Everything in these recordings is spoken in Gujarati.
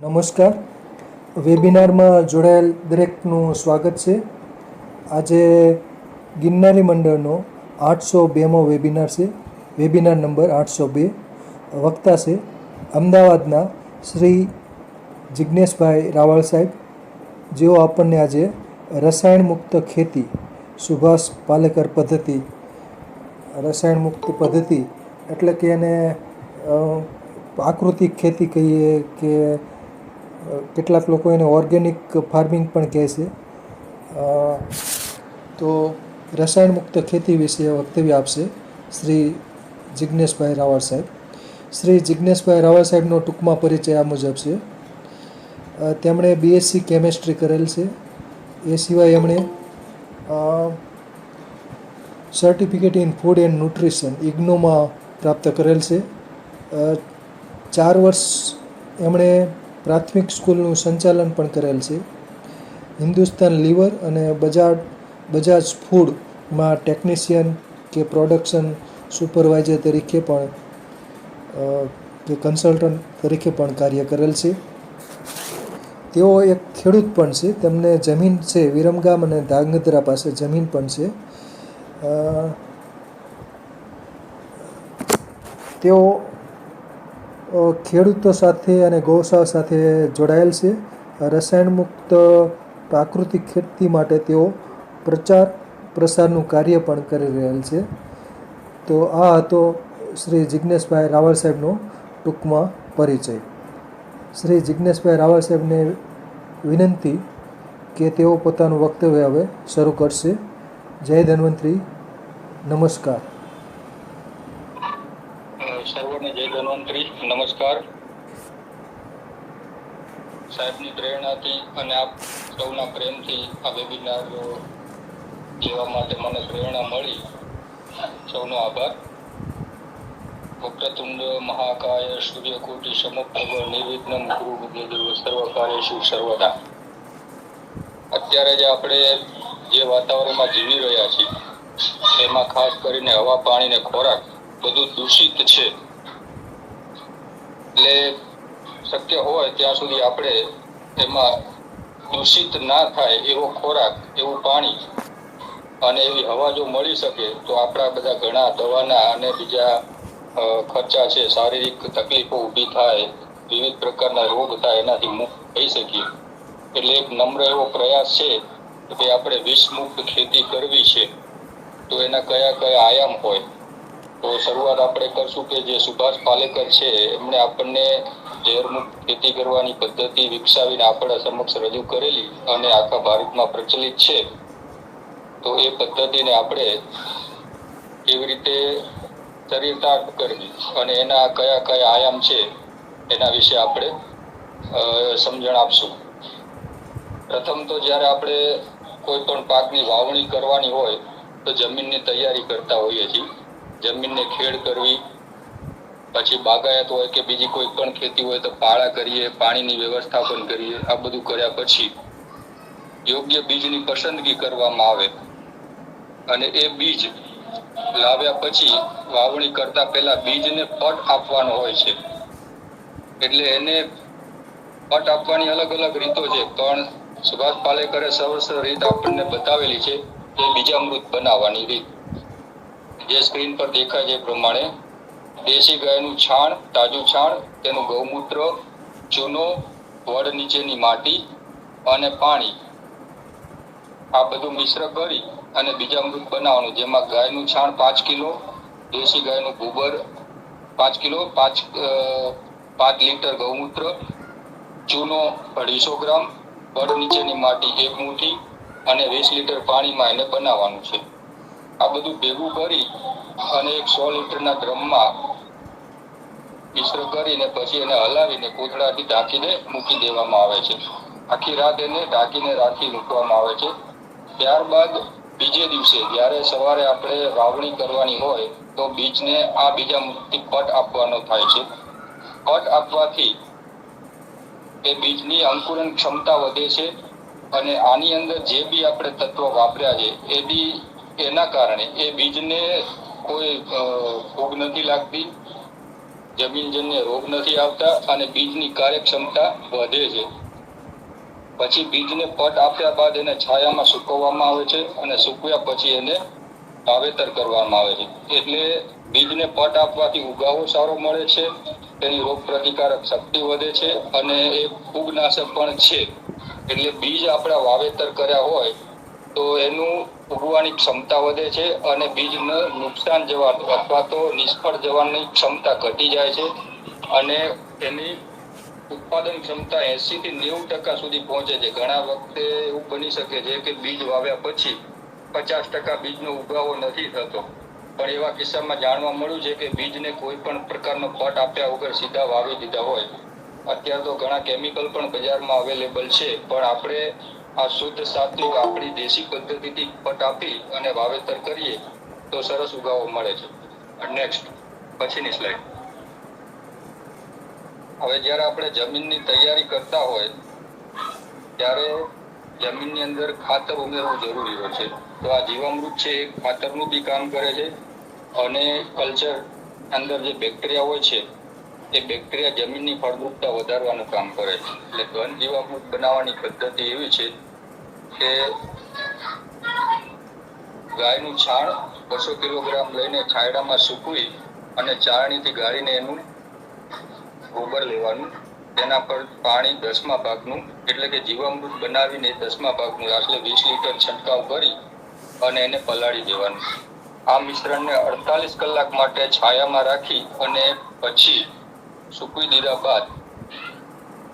નમસ્કાર. વેબિનારમાં જોડાયેલ દરેકનું સ્વાગત છે. આજે ગિરનારી મંડળનો 802મો વેબિનાર છે. Webinar number 802. વક્તા છે અમદાવાદના શ્રી જિજ્ઞેશભાઈ રાવળ સાહેબ, જેઓ આપણને આજે રસાયણ મુક્ત ખેતી સુભાષ પાલેકર પદ્ધતિ, રસાયણ મુક્ત પદ્ધતિ એટલે કે એને પ્રાકૃતિક ખેતી કહીએ કે કેટલાક લોકો એને ઓર્ગેનિક ફાર્મિંગ પણ કહે છે. તો રસાયણ મુક્ત ખેતી વિશે વક્તવ્ય આપશે શ્રી જિજ્ઞેશભાઈ રાવળ સાહેબ. શ્રી જિજ્ઞેશભાઈ રાવળ સાહેબનો ટૂંકમાં પરિચય આ મુજબ છે. તેમણે બીએસસી કેમેસ્ટ્રી કરેલ છે. એ સિવાય એમણે certificate in food and nutrition ઇગ્નોમાં પ્રાપ્ત કરેલ છે. 4 વર્ષ એમણે પ્રાથમિક સ્કૂલનું સંચાલન પણ કરેલ છે. હિન્દુસ્તાન લીવર અને બજાજ ફૂડમાં ટેકનિશિયન કે પ્રોડક્શન સુપરવાઇઝર તરીકે પણ કે કન્સલ્ટન્ટ તરીકે પણ કાર્ય કરેલ છે. તેઓ એક ખેડૂત પણ છે. તેમને જમીન છે, વિરમગામ અને ધાંગધ્રા પાસે જમીન પણ છે. તેઓ ખેડૂતો સાથે અને ગૌશાળા સાથે જોડાયેલ છે. રસાયણ મુક્ત પ્રાકૃતિક ખેતી માટે તેઓ પ્રચાર પ્રસારનું કાર્ય પણ કરી રહેલ છે. તો આ હતો શ્રી જિજ્ઞેશભાઈ રાવળ સાહેબનો ટૂંકમાં પરિચય. શ્રી જિજ્ઞેશભાઈ રાવળ સાહેબને વિનંતી કે તેઓ પોતાનું વક્તવ્ય હવે શરૂ કરશે. જય ધન્વંતરી. નમસ્કાર. સર્વને જય ધન્વંતરી. નમસ્કાર. સાહેબની પ્રેરણાથી અને આપ સૌના પ્રેમથી આ વેબિનાર લેવા માટે મને પ્રેરણા મળી. સૌનો આભાર. વક્રતુંડ મહાકાય સૂર્યકોટિ સમપ્રભ નિર્વિઘ્નમ ગુરુ વિદ્યાદેવ સર્વ કાર્યેષુ સર્વદા. અત્યારે જે આપણે જે વાતાવરણમાં જીવી રહ્યા છીએ એમાં ખાસ કરીને હવા, પાણી ને ખોરાક બધું દૂષિત છે. એટલે શક્ય હોય ત્યાં સુધી આપણે એમાં દૂષિત ના થાય એવો ખોરાક, એવું પાણી અને એવી હવા જો મળી શકે તો આપણા બધા ઘણા દવાના અને બીજા ખર્ચા છે, શારીરિક તકલીફો ઊભી થાય, વિવિધ પ્રકારના રોગ થાય, એનાથી મુક્ત થઈ શકીએ. એટલે એક નમ્ર એવો પ્રયાસ છે કે આપણે વિષમુક્ત ખેતી કરવી છે. તો એના કયા કયા આયામ હોય, તો શરૂઆત આપણે કરશું કે જે સુભાષ પાલેકર છે એમણે આપણને ઝેરમુક્ત ખેતી કરવાની પદ્ધતિ વિકસાવીને આપણા સમક્ષ રજૂ કરેલી અને આખા ભારતમાં પ્રચલિત છે. તો એ પદ્ધતિને આપણે કેવી રીતે ચરિતાર્થ કરવી અને એના કયા કયા આયામ છે એના વિશે આપણે સમજણ આપશું. પ્રથમ તો જ્યારે આપણે કોઈ પણ પાકની વાવણી કરવાની હોય તો જમીનની તૈયારી કરતા હોઈએ છીએ. જમીનને ખેડ કરવી, પછી બાગાયત હોય કે બીજી કોઈ પણ ખેતી હોય તો પાળા કરીએ, પાણીની વ્યવસ્થાપન કરીએ. આ બધું કર્યા પછી યોગ્ય બીજની પસંદગી કરવામાં આવે અને એ બીજ લાવ્યા પછી વાવણી કરતા પહેલા બીજને પટ આપવાનો હોય છે. એટલે એને પટ આપવાની અલગ અલગ રીતો છે, પણ સુભાષ પાલેકરે સરસ રીત આપણને બતાવેલી છે એ બીજામૃત બનાવવાની રીત. જે સ્ક્રીન પર દેખાય છે એ પ્રમાણે દેશી ગાયનું છાણ, તાજું છાણ, તેનું ગૌમૂત્ર, ચૂનો, વડ નીચેની માટી અને પાણી, આ બધું મિશ્ર કરી અને બીજામૃત બનાવવાનું. જેમાં ગાયનું છાણ 5 કિલો, દેશી ગાયનું ગોબર 5 કિલો, 5 લીટર ગૌમૂત્ર, ચૂનો 250 ગ્રામ, વડ નીચેની માટી 1 મુઠ્ઠી અને 20 લીટર પાણીમાં એને બનાવવાનું છે. આ બધું ભેગું કરી અને એક 100 લીટરના ડ્રમમાં મિશ્ર કરીને પછી એને હલાવીને કોથળાથી ઢાંકીને મૂકી દેવામાં આવે છે. આખી રાત એને ઢાંકીને રાખી મૂકવામાં આવે છે. ત્યારબાદ બીજે દિવસે જ્યારે સવારે આપણે વાવણી કરવાની હોય તો બીજને આ બીજામૃતથી પટ આપવાનો થાય છે. પટ આપવાથી એ બીજની અંકુરણ ક્ષમતા વધે છે અને આની અંદર જે બી આપણે તત્વ વાપર્યા છે એ બી એના કારણે એ બીજને કોઈ ફૂગ નથી લાગતી જમીનજન્ય રોગ નથી આવતા અને બીજની કાર્યક્ષમતા વધે છે. પછી બીજને પટ આપ્યા બાદ એને છાયામાં સૂકવવામાં આવે છે અને સૂકવ્યા પછી એને વાવેતર કરવામાં આવે છે. એટલે બીજને પટ આપવાથી ઉગાવો સારો મળે છે, તેની રોગ પ્રતિકારક શક્તિ વધે છે અને એ ફૂગનાશક પણ છે. એટલે બીજ આપણા વાવેતર કર્યા હોય તો એનું ઉગવાની ક્ષમતા વધે છે અને બીજને નુકસાન જવાનું અથવા તો નિષ્ફળ જવાની ક્ષમતા ઘટી જાય છે અને એની ઉત્પાદન ક્ષમતા 80 થી 90% સુધી પહોંચે છે. ઘણા વખતે એવું બની શકે છે કે બીજ વાવ્યા પછી 50% બીજનો ઉગાવો નથી થતો, પણ એવા કિસ્સામાં જાણવા મળ્યું છે કે બીજને કોઈ પણ પ્રકારનો પટ આપ્યા વગર સીધા વાવી દીધા હોય. અત્યારે તો ઘણા કેમિકલ પણ બજારમાં અવેલેબલ છે, પણ આપણે આ શુદ્ધ સાત્વિક આપણી દેશી પદ્ધતિથી પટ આપી અને વાવેતર કરીએ તો સરસ ઉગાવો મળે છે. નેક્સ્ટ, પછીની સ્લાઇડ. હવે જ્યારે આપણે જમીનની તૈયારી કરતા હોય ત્યારે જમીનની અંદર ખાતર ઉમેરવું જરૂરી હોય છે. તો આ જીવામૃત છે એ ખાતરનું બી કામ કરે છે અને કલ્ચર અંદર જે બેક્ટેરિયા હોય છે એ બેક્ટેરિયા જમીનની ફળદ્રુપતા વધારવાનું કામ કરે છે. એટલે ઘન જીવામૃત બનાવવાની પદ્ધતિ એવી છે કે ગાયનું છાણ 200 કિલોગ્રામ લઈને છાયડામાં સૂકવી અને ચાળણીથી ગાળીને એનું ગોબર લેવાનું, તેના પર પાણી 10મા ભાગનું એટલે કે જીવામૃત બનાવીને 10મા ભાગનું આશરે 20 લીટર છંટકાવ કરી અને એને પલાળી દેવાનું. આ મિશ્રણને 48 કલાક માટે છાયામાં રાખી અને પછી સૂકવી દીધા બાદ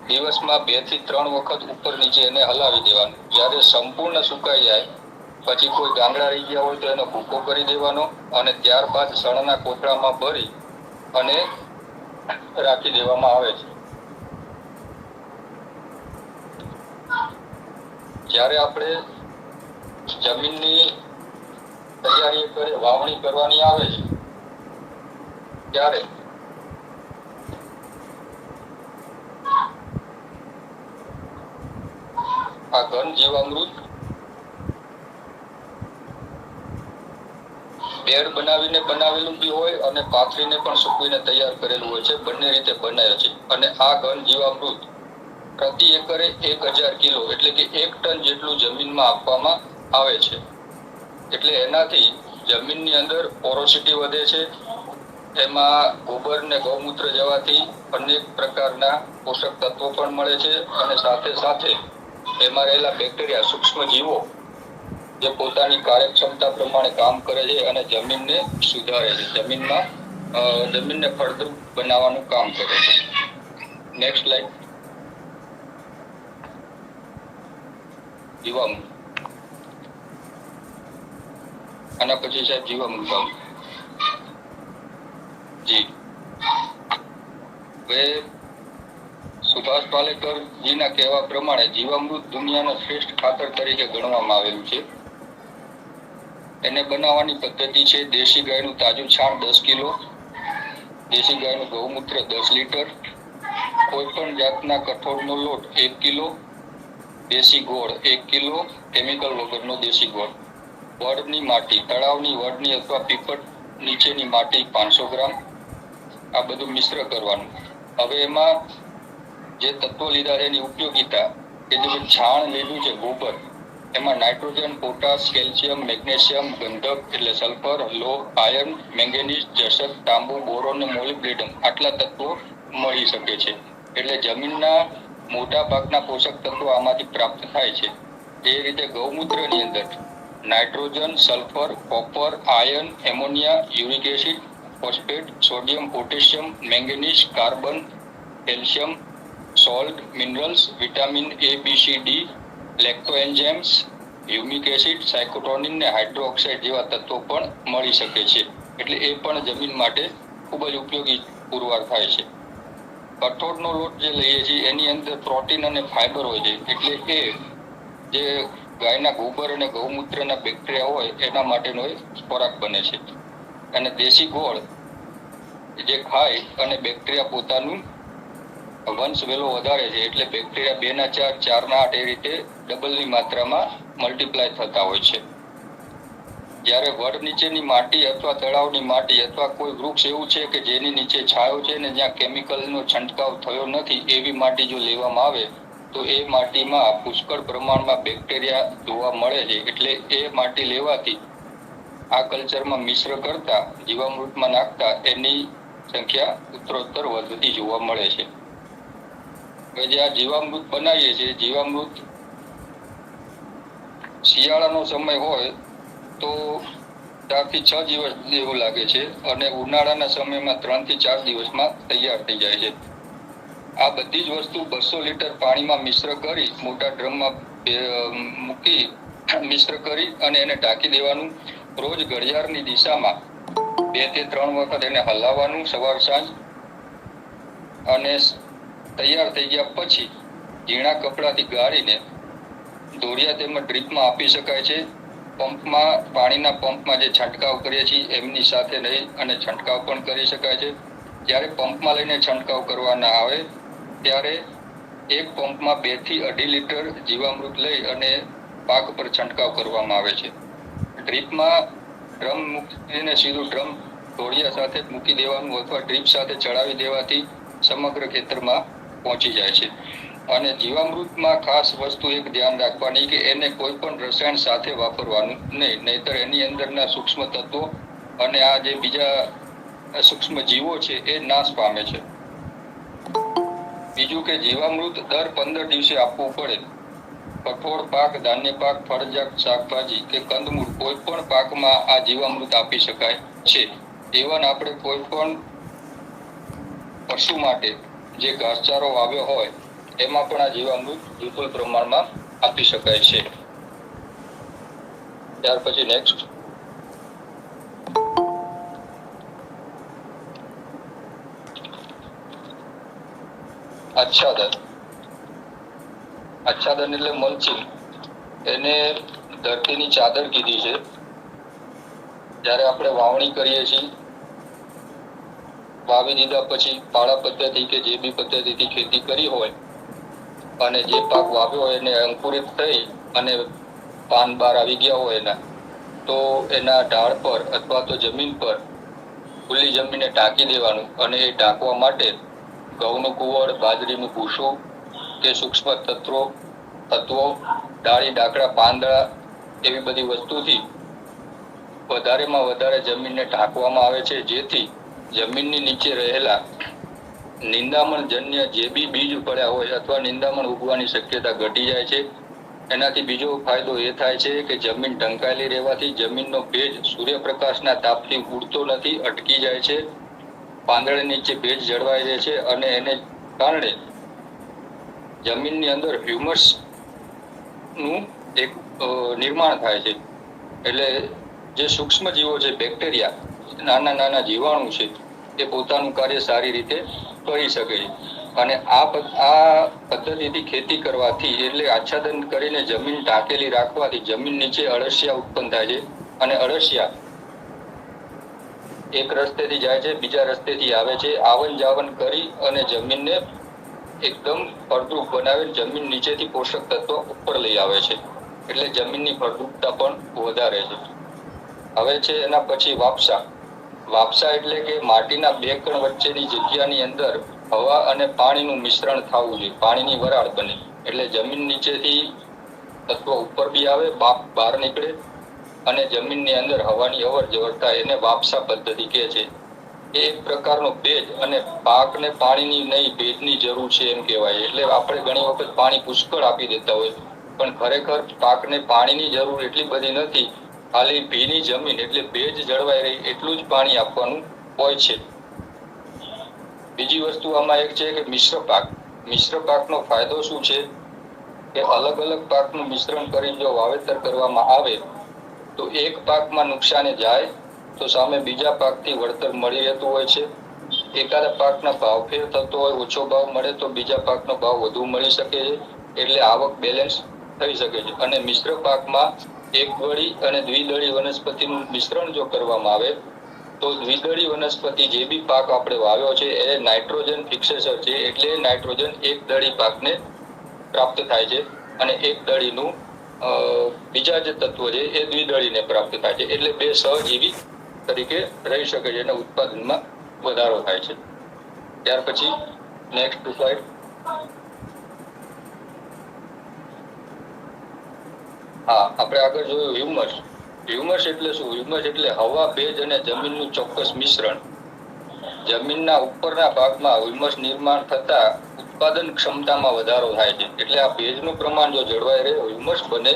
દિવસમાં 2 થી 3 વખત ઉપર નીચે એને હલાવી દેવાનું. જ્યારે સંપૂર્ણ સુકાઈ જાય પછી કોઈ ગાંગડા રહી ગયા હોય તો એનો ભૂકો કરી દેવાનો અને ત્યારબાદ સણના કોથળામાં ભરી અને રાખી દેવામાં આવે છે. જ્યારે આપણે જમીનની તૈયારી કરી વાવણી કરવાની આવે છે ત્યારે આ ઘન જીવામૃત બેડ બનાવીને બનાવેલું બી હોય અને પાથરીને પણ સૂકવીને તૈયાર કરેલું હોય છે. બંને રીતે બનાવે છે અને આ ઘન જીવામૃત પ્રતિ એકરે 1000 કિલો એટલે કે 1 ટન જેટલું જમીનમાં આપવામાં આવે છે. એટલે એનાથી જમીનની અંદર પોરોસિટી વધે છે, એમાં ગોબર ને ગૌમૂત્ર જવાથી અનેક પ્રકારના પોષક તત્વો પણ મળે છે અને સાથે સાથે એમાં રહેલા બેક્ટેરિયા સૂક્ષ્મ જીવો જે પોતાની કાર્યક્ષમતા પ્રમાણે કામ કરે છે અને જમીનને સુધારે છે, જમીનને ફળદ્રુપ બનાવવાનું કામ કરે છે. Next slide. જીવામૃત આના પછી સાહેબ જીવામૃત જી. હવે સુભાષ પાલેકર જીના કહેવા પ્રમાણે જીવામૃત દુનિયાના શ્રેષ્ઠ ખાતર તરીકે ગણવામાં આવેલું છે. એને બનાવવાની પદ્ધતિ છે દેશી ગાયનું તાજું છાણ 10 કિલો, દેશી ગાયનું ગૌમૂત્ર 10 લીટર, કોઈ પણ જાતના કઠોળનો લોટ 1 કિલો, દેશી ગોળ 1 કિલો, કેમિકલ વગરનો દેશી ગોળ, વડની માટી, તળાવની વડની અથવા પીપળ નીચેની માટી 500 ગ્રામ. આ બધું મિશ્ર કરવાનું. હવે એમાં જે તત્વો લીધા છે એની ઉપયોગિતા કે જે છાણ લીધું છે ગોબર, એમાં નાઇટ્રોજન, પોટાશ, કેલ્શિયમ, મેગ્નેશિયમ, ગંધક એટલે સલ્ફર, લોહ, આયર્ન, મેંગેનીઝ, જસત, તાંબુ, બોરોન અને મોલિબ્ડેનમ આટલા તત્વો મળી શકે છે. એટલે જમીનના મોટા ભાગના પોષક તત્વો આમાંથી પ્રાપ્ત થાય છે. એ રીતે ગૌમૂત્રની અંદર nitrogen, sulphur, copper, iron, ammonia, uric acid, phosphate, sodium, potassium, manganese, carbon, calcium, salt, minerals, vitamin A, B, C, D, lactoenzymes, humic acid, cytokine ને હાઇડ્રોક્સાઇડ જેવા તત્વો પણ મળી શકે છે. એટલે એ પણ જમીન માટે ખૂબ જ ઉપયોગી પુરવાર થાય છે. કઠોળનો લોટ જે લઈએ છીએ એની અંદર પ્રોટીન અને ફાઈબર હોય છે, એટલે એ જે ગાયના ગોબર અને ગૌમૂત્રના બેક્ટેરિયા હોય એના માટેનો એક ખોરાક બને છે. અને દેશી ગોળ જે ખાય અને બેક્ટેરિયા પોતાનું વંશ વેલો વધારે છે, એટલે બેક્ટેરિયા 2 ના 4, 4 ના 8 એ રીતે ડબલની માત્રામાં મલ્ટીપ્લાય થતા હોય છે. જ્યારે વડ નીચેની માટી અથવા તળાવની માટી અથવા કોઈ વૃક્ષ એવું છે કે જેની નીચે છાંયો છે ને જ્યાં કેમિકલનો છંટકાવ થયો નથી એવી માટી જો લેવામાં આવે તો એ માટીમાં પુષ્કળ પ્રમાણમાં બેક્ટેરિયા જોવા મળે છે. એટલે એ માટી લેવાથી આ કલ્ચરમાં મિશ્ર કરતા જીવામૃતમાં નાખતા એની સંખ્યા ઉત્તરોત્તર વધતી જોવા મળે છે. હવે જે આ જીવામૃત બનાવીએ છીએ, જીવામૃત શિયાળાનો સમય હોય તો 4 થી 6 દિવસ જેવું લાગે છે અને ઉનાળાના સમયમાં 3 થી 4 દિવસમાં તૈયાર થઈ જાય છે. આ બધી જ વસ્તુ 200 લીટર પાણીમાં મિશ્ર કરી મોટા ડ્રમમાં મૂકી મિશ્ર કરી અને એને ઢાંકી દેવાનું. રોજ ઘડિયાળની દિશામાં 2 થી 3 વખત એને હલાવવાનું સવાર સાંજ. અને તૈયાર થઈ ગયા પછી ઝીણા કપડાથી ગાળીને દોરિયા તેમજ ડ્રીપમાં આપી શકાય છે. પાણીના પંપમાં જે છંટકાવ કરીએ છીએ એમની સાથે લઈ અને છંટકાવ પણ કરી શકાય છે. જ્યારે પંપમાં લઈને છંટકાવ કરવાના આવે ત્યારે એક પંપમાં 2 થી 2.5 લીટર જીવામૃત લઈ અને પાક પર છંટકાવ કરવામાં આવે છે. ડ્રીપમાં ડ્રમ મૂકીને સીધું ડ્રમ દોરિયા સાથે મૂકી દેવાનું અથવા ડ્રીપ સાથે ચડાવી દેવાથી સમગ્ર ખેતરમાં પહોંચી જાય છે. અને જીવામૃતમાં ખાસ વસ્તુ એક ધ્યાન રાખવાની કે એને કોઈ પણ રસાયણ સાથે વાપરવાનું નહીં, નહીતર એની અંદરના સૂક્ષ્મ તત્વો અને આ જે બીજા સૂક્ષ્મ જીવો છે એ નાશ પામે છે. બીજું કે જીવામૃત દર 15 દિવસે આપવું પડે. કઠોળ પાક, ધાન્ય પાક, ફળજાત શાકભાજી કે કંદમૂળ કોઈ પણ પાકમાં આ જીવામૃત આપી શકાય છે. ઇવન આપણે કોઈ પણ પશુ માટે જે ઘાસચારો વાવ્યો હોય એમાં પણ આ જીવામૃત વિપુલ પ્રમાણમાં આપી શકાય છે. ત્યાર પછી નેક્સ્ટ આચ્છાદન. આચ્છાદન એટલે મલ્ચિંગ. એને ધરતીની ચાદર કીધી છે. જ્યારે આપણે વાવણી કરીએ છીએ, વાવી દીધા પછી પાળા પદ્ધતિ કે જે બી પદ્ધતિથી ખેતી કરી હોય અને જે પાક વાવ્યો હોય એને અંકુરિત થઈ અને પાન બહાર આવી ગયા હોય એના, તો એના ઢાળ પર અથવા તો જમીન પર ખુલ્લી જમીને ઢાંકી દેવાનું. અને એ ઢાંકવા માટે ઘઉંનું કુવળ, બાજરીનું ભૂસું કે સૂક્ષ્મ તત્વો, ડાળી, ડાકડા, પાંદડા એવી બધી વસ્તુથી વધારેમાં વધારે જમીનને ઢાંકવામાં આવે છે, જેથી જમીનની નીચે રહેલા નિંદામણ જન્ય જે બી બીજ પડ્યા હોય અથવા નિંદામણ ઉગવાની શક્યતા ઘટી જાય છે. એનાથી બીજો ફાયદો એ થાય છે કે જમીન ઢંકાયેલી રહેવાથી જમીનનો ભેજ સૂર્યપ્રકાશના તાપથી ઉડતો નથી, અટકી જાય છે. પાંદડા નીચે ભેજ જળવાઈ રહે છે અને એને કારણે જમીનની અંદર હ્યુમસ નું એક નિર્માણ થાય છે. એટલે જે સૂક્ષ્મ જીવો છે, બેક્ટેરિયા, નાના નાના જીવાણુ છે, એ પોતાનું કાર્ય સારી રીતે કરી શકે છે. અને આ પદ્ધતિથી ખેતી કરવાથી એટલે આચ્છાદન કરીને જમીન ઢાંકેલી રાખવાથી જમીન નીચે અળસિયા ઉત્પન્ન થાય છે. અને અળસિયા એક રસ્તેથી જાય છે, બીજા રસ્તેથી આવે છે. આવન જાવન કરી અને જમીનને એકદમ ફળદ્રુપ બનાવી જમીન નીચેથી પોષક તત્વો ઉપર લઈ આવે છે. એટલે જમીનની ફળદ્રુપતા પણ વધારે છે. હવે છે એના પછી વાપસા. વાપસા એટલે કે માટીના 2 કણ વચ્ચેની જગ્યાની અંદર હવા અને પાણીનું મિશ્રણ થવું જોઈએ. પાણીની વરાળ બને એટલે જમીન નીચેથી તત્વો ઉપર બી આવે, બાપ બહાર નીકળે અને જમીનની અંદર હવાની અવર જવર થાય. એને વાપસા પદ્ધતિ કહે છે. એ એક પ્રકારનો ભેજ અને પાકને પાણીની નહીં ભેજની જરૂર છે એમ કહેવાય. એટલે આપણે ઘણી વખત પાણી પુષ્કળ આપી દેતા હોય, પણ ખરેખર પાકને પાણીની જરૂર એટલી બધી નથી. ખાલી ભીની જમીન એટલે ભેજ જળવાઈ રહી એટલું જ પાણી આપવાનું હોય છે. બીજી વસ્તુ આમાં એક છે કે મિશ્ર પાક. મિશ્ર પાકનો ફાયદો શું છે કે અલગ અલગ પાકનું મિશ્રણ કરી જો વાવેતર કરવામાં આવે તો એક પાકમાં નુકસાને જાય તો સામે બીજા પાકથી વળતર મળી રહેતું હોય છે. એકાદા પાકના ભાવફેર થતો હોય, ઓછો ભાવ મળે તો બીજા પાકનો ભાવ વધુ મળી શકે છે. એટલે આવક બેલેન્સ થઈ શકે છે. અને મિશ્ર પાકમાં એકદળી અને દ્વિદળી વનસ્પતિનું મિશ્રણ જો કરવામાં આવે તો દ્વિદળી વનસ્પતિ જે બી પાક આપણે વાવ્યો છે એ નાઇટ્રોજન ફિક્સેસર છે. એટલે નાઇટ્રોજન એક દળી પાકને પ્રાપ્ત થાય છે અને એક દળીનું બીજા જે તત્વો છે એ દ્વિદળીને પ્રાપ્ત થાય છે, એટલે બે સહજીવી તરીકે રહી શકે છે અને ઉત્પાદનમાં વધારો થાય છે. ત્યાર પછી નેક્સ્ટ સ્લાઇડ. હા, આપણે આગળ જોયું હ્યુમસ. હ્યુમસ એટલે શું? હ્યુમસ એટલે હવા, ભેજ અને જમીનનું ચોક્કસ મિશ્રણ. જમીનના ઉપરના ભાગમાં હ્યુમસ નિર્માણ થતા ઉત્પાદન ક્ષમતામાં વધારો થાય છે. એટલે આ ભેજનું પ્રમાણ જો જળવાઈ રહે, હ્યુમસ બને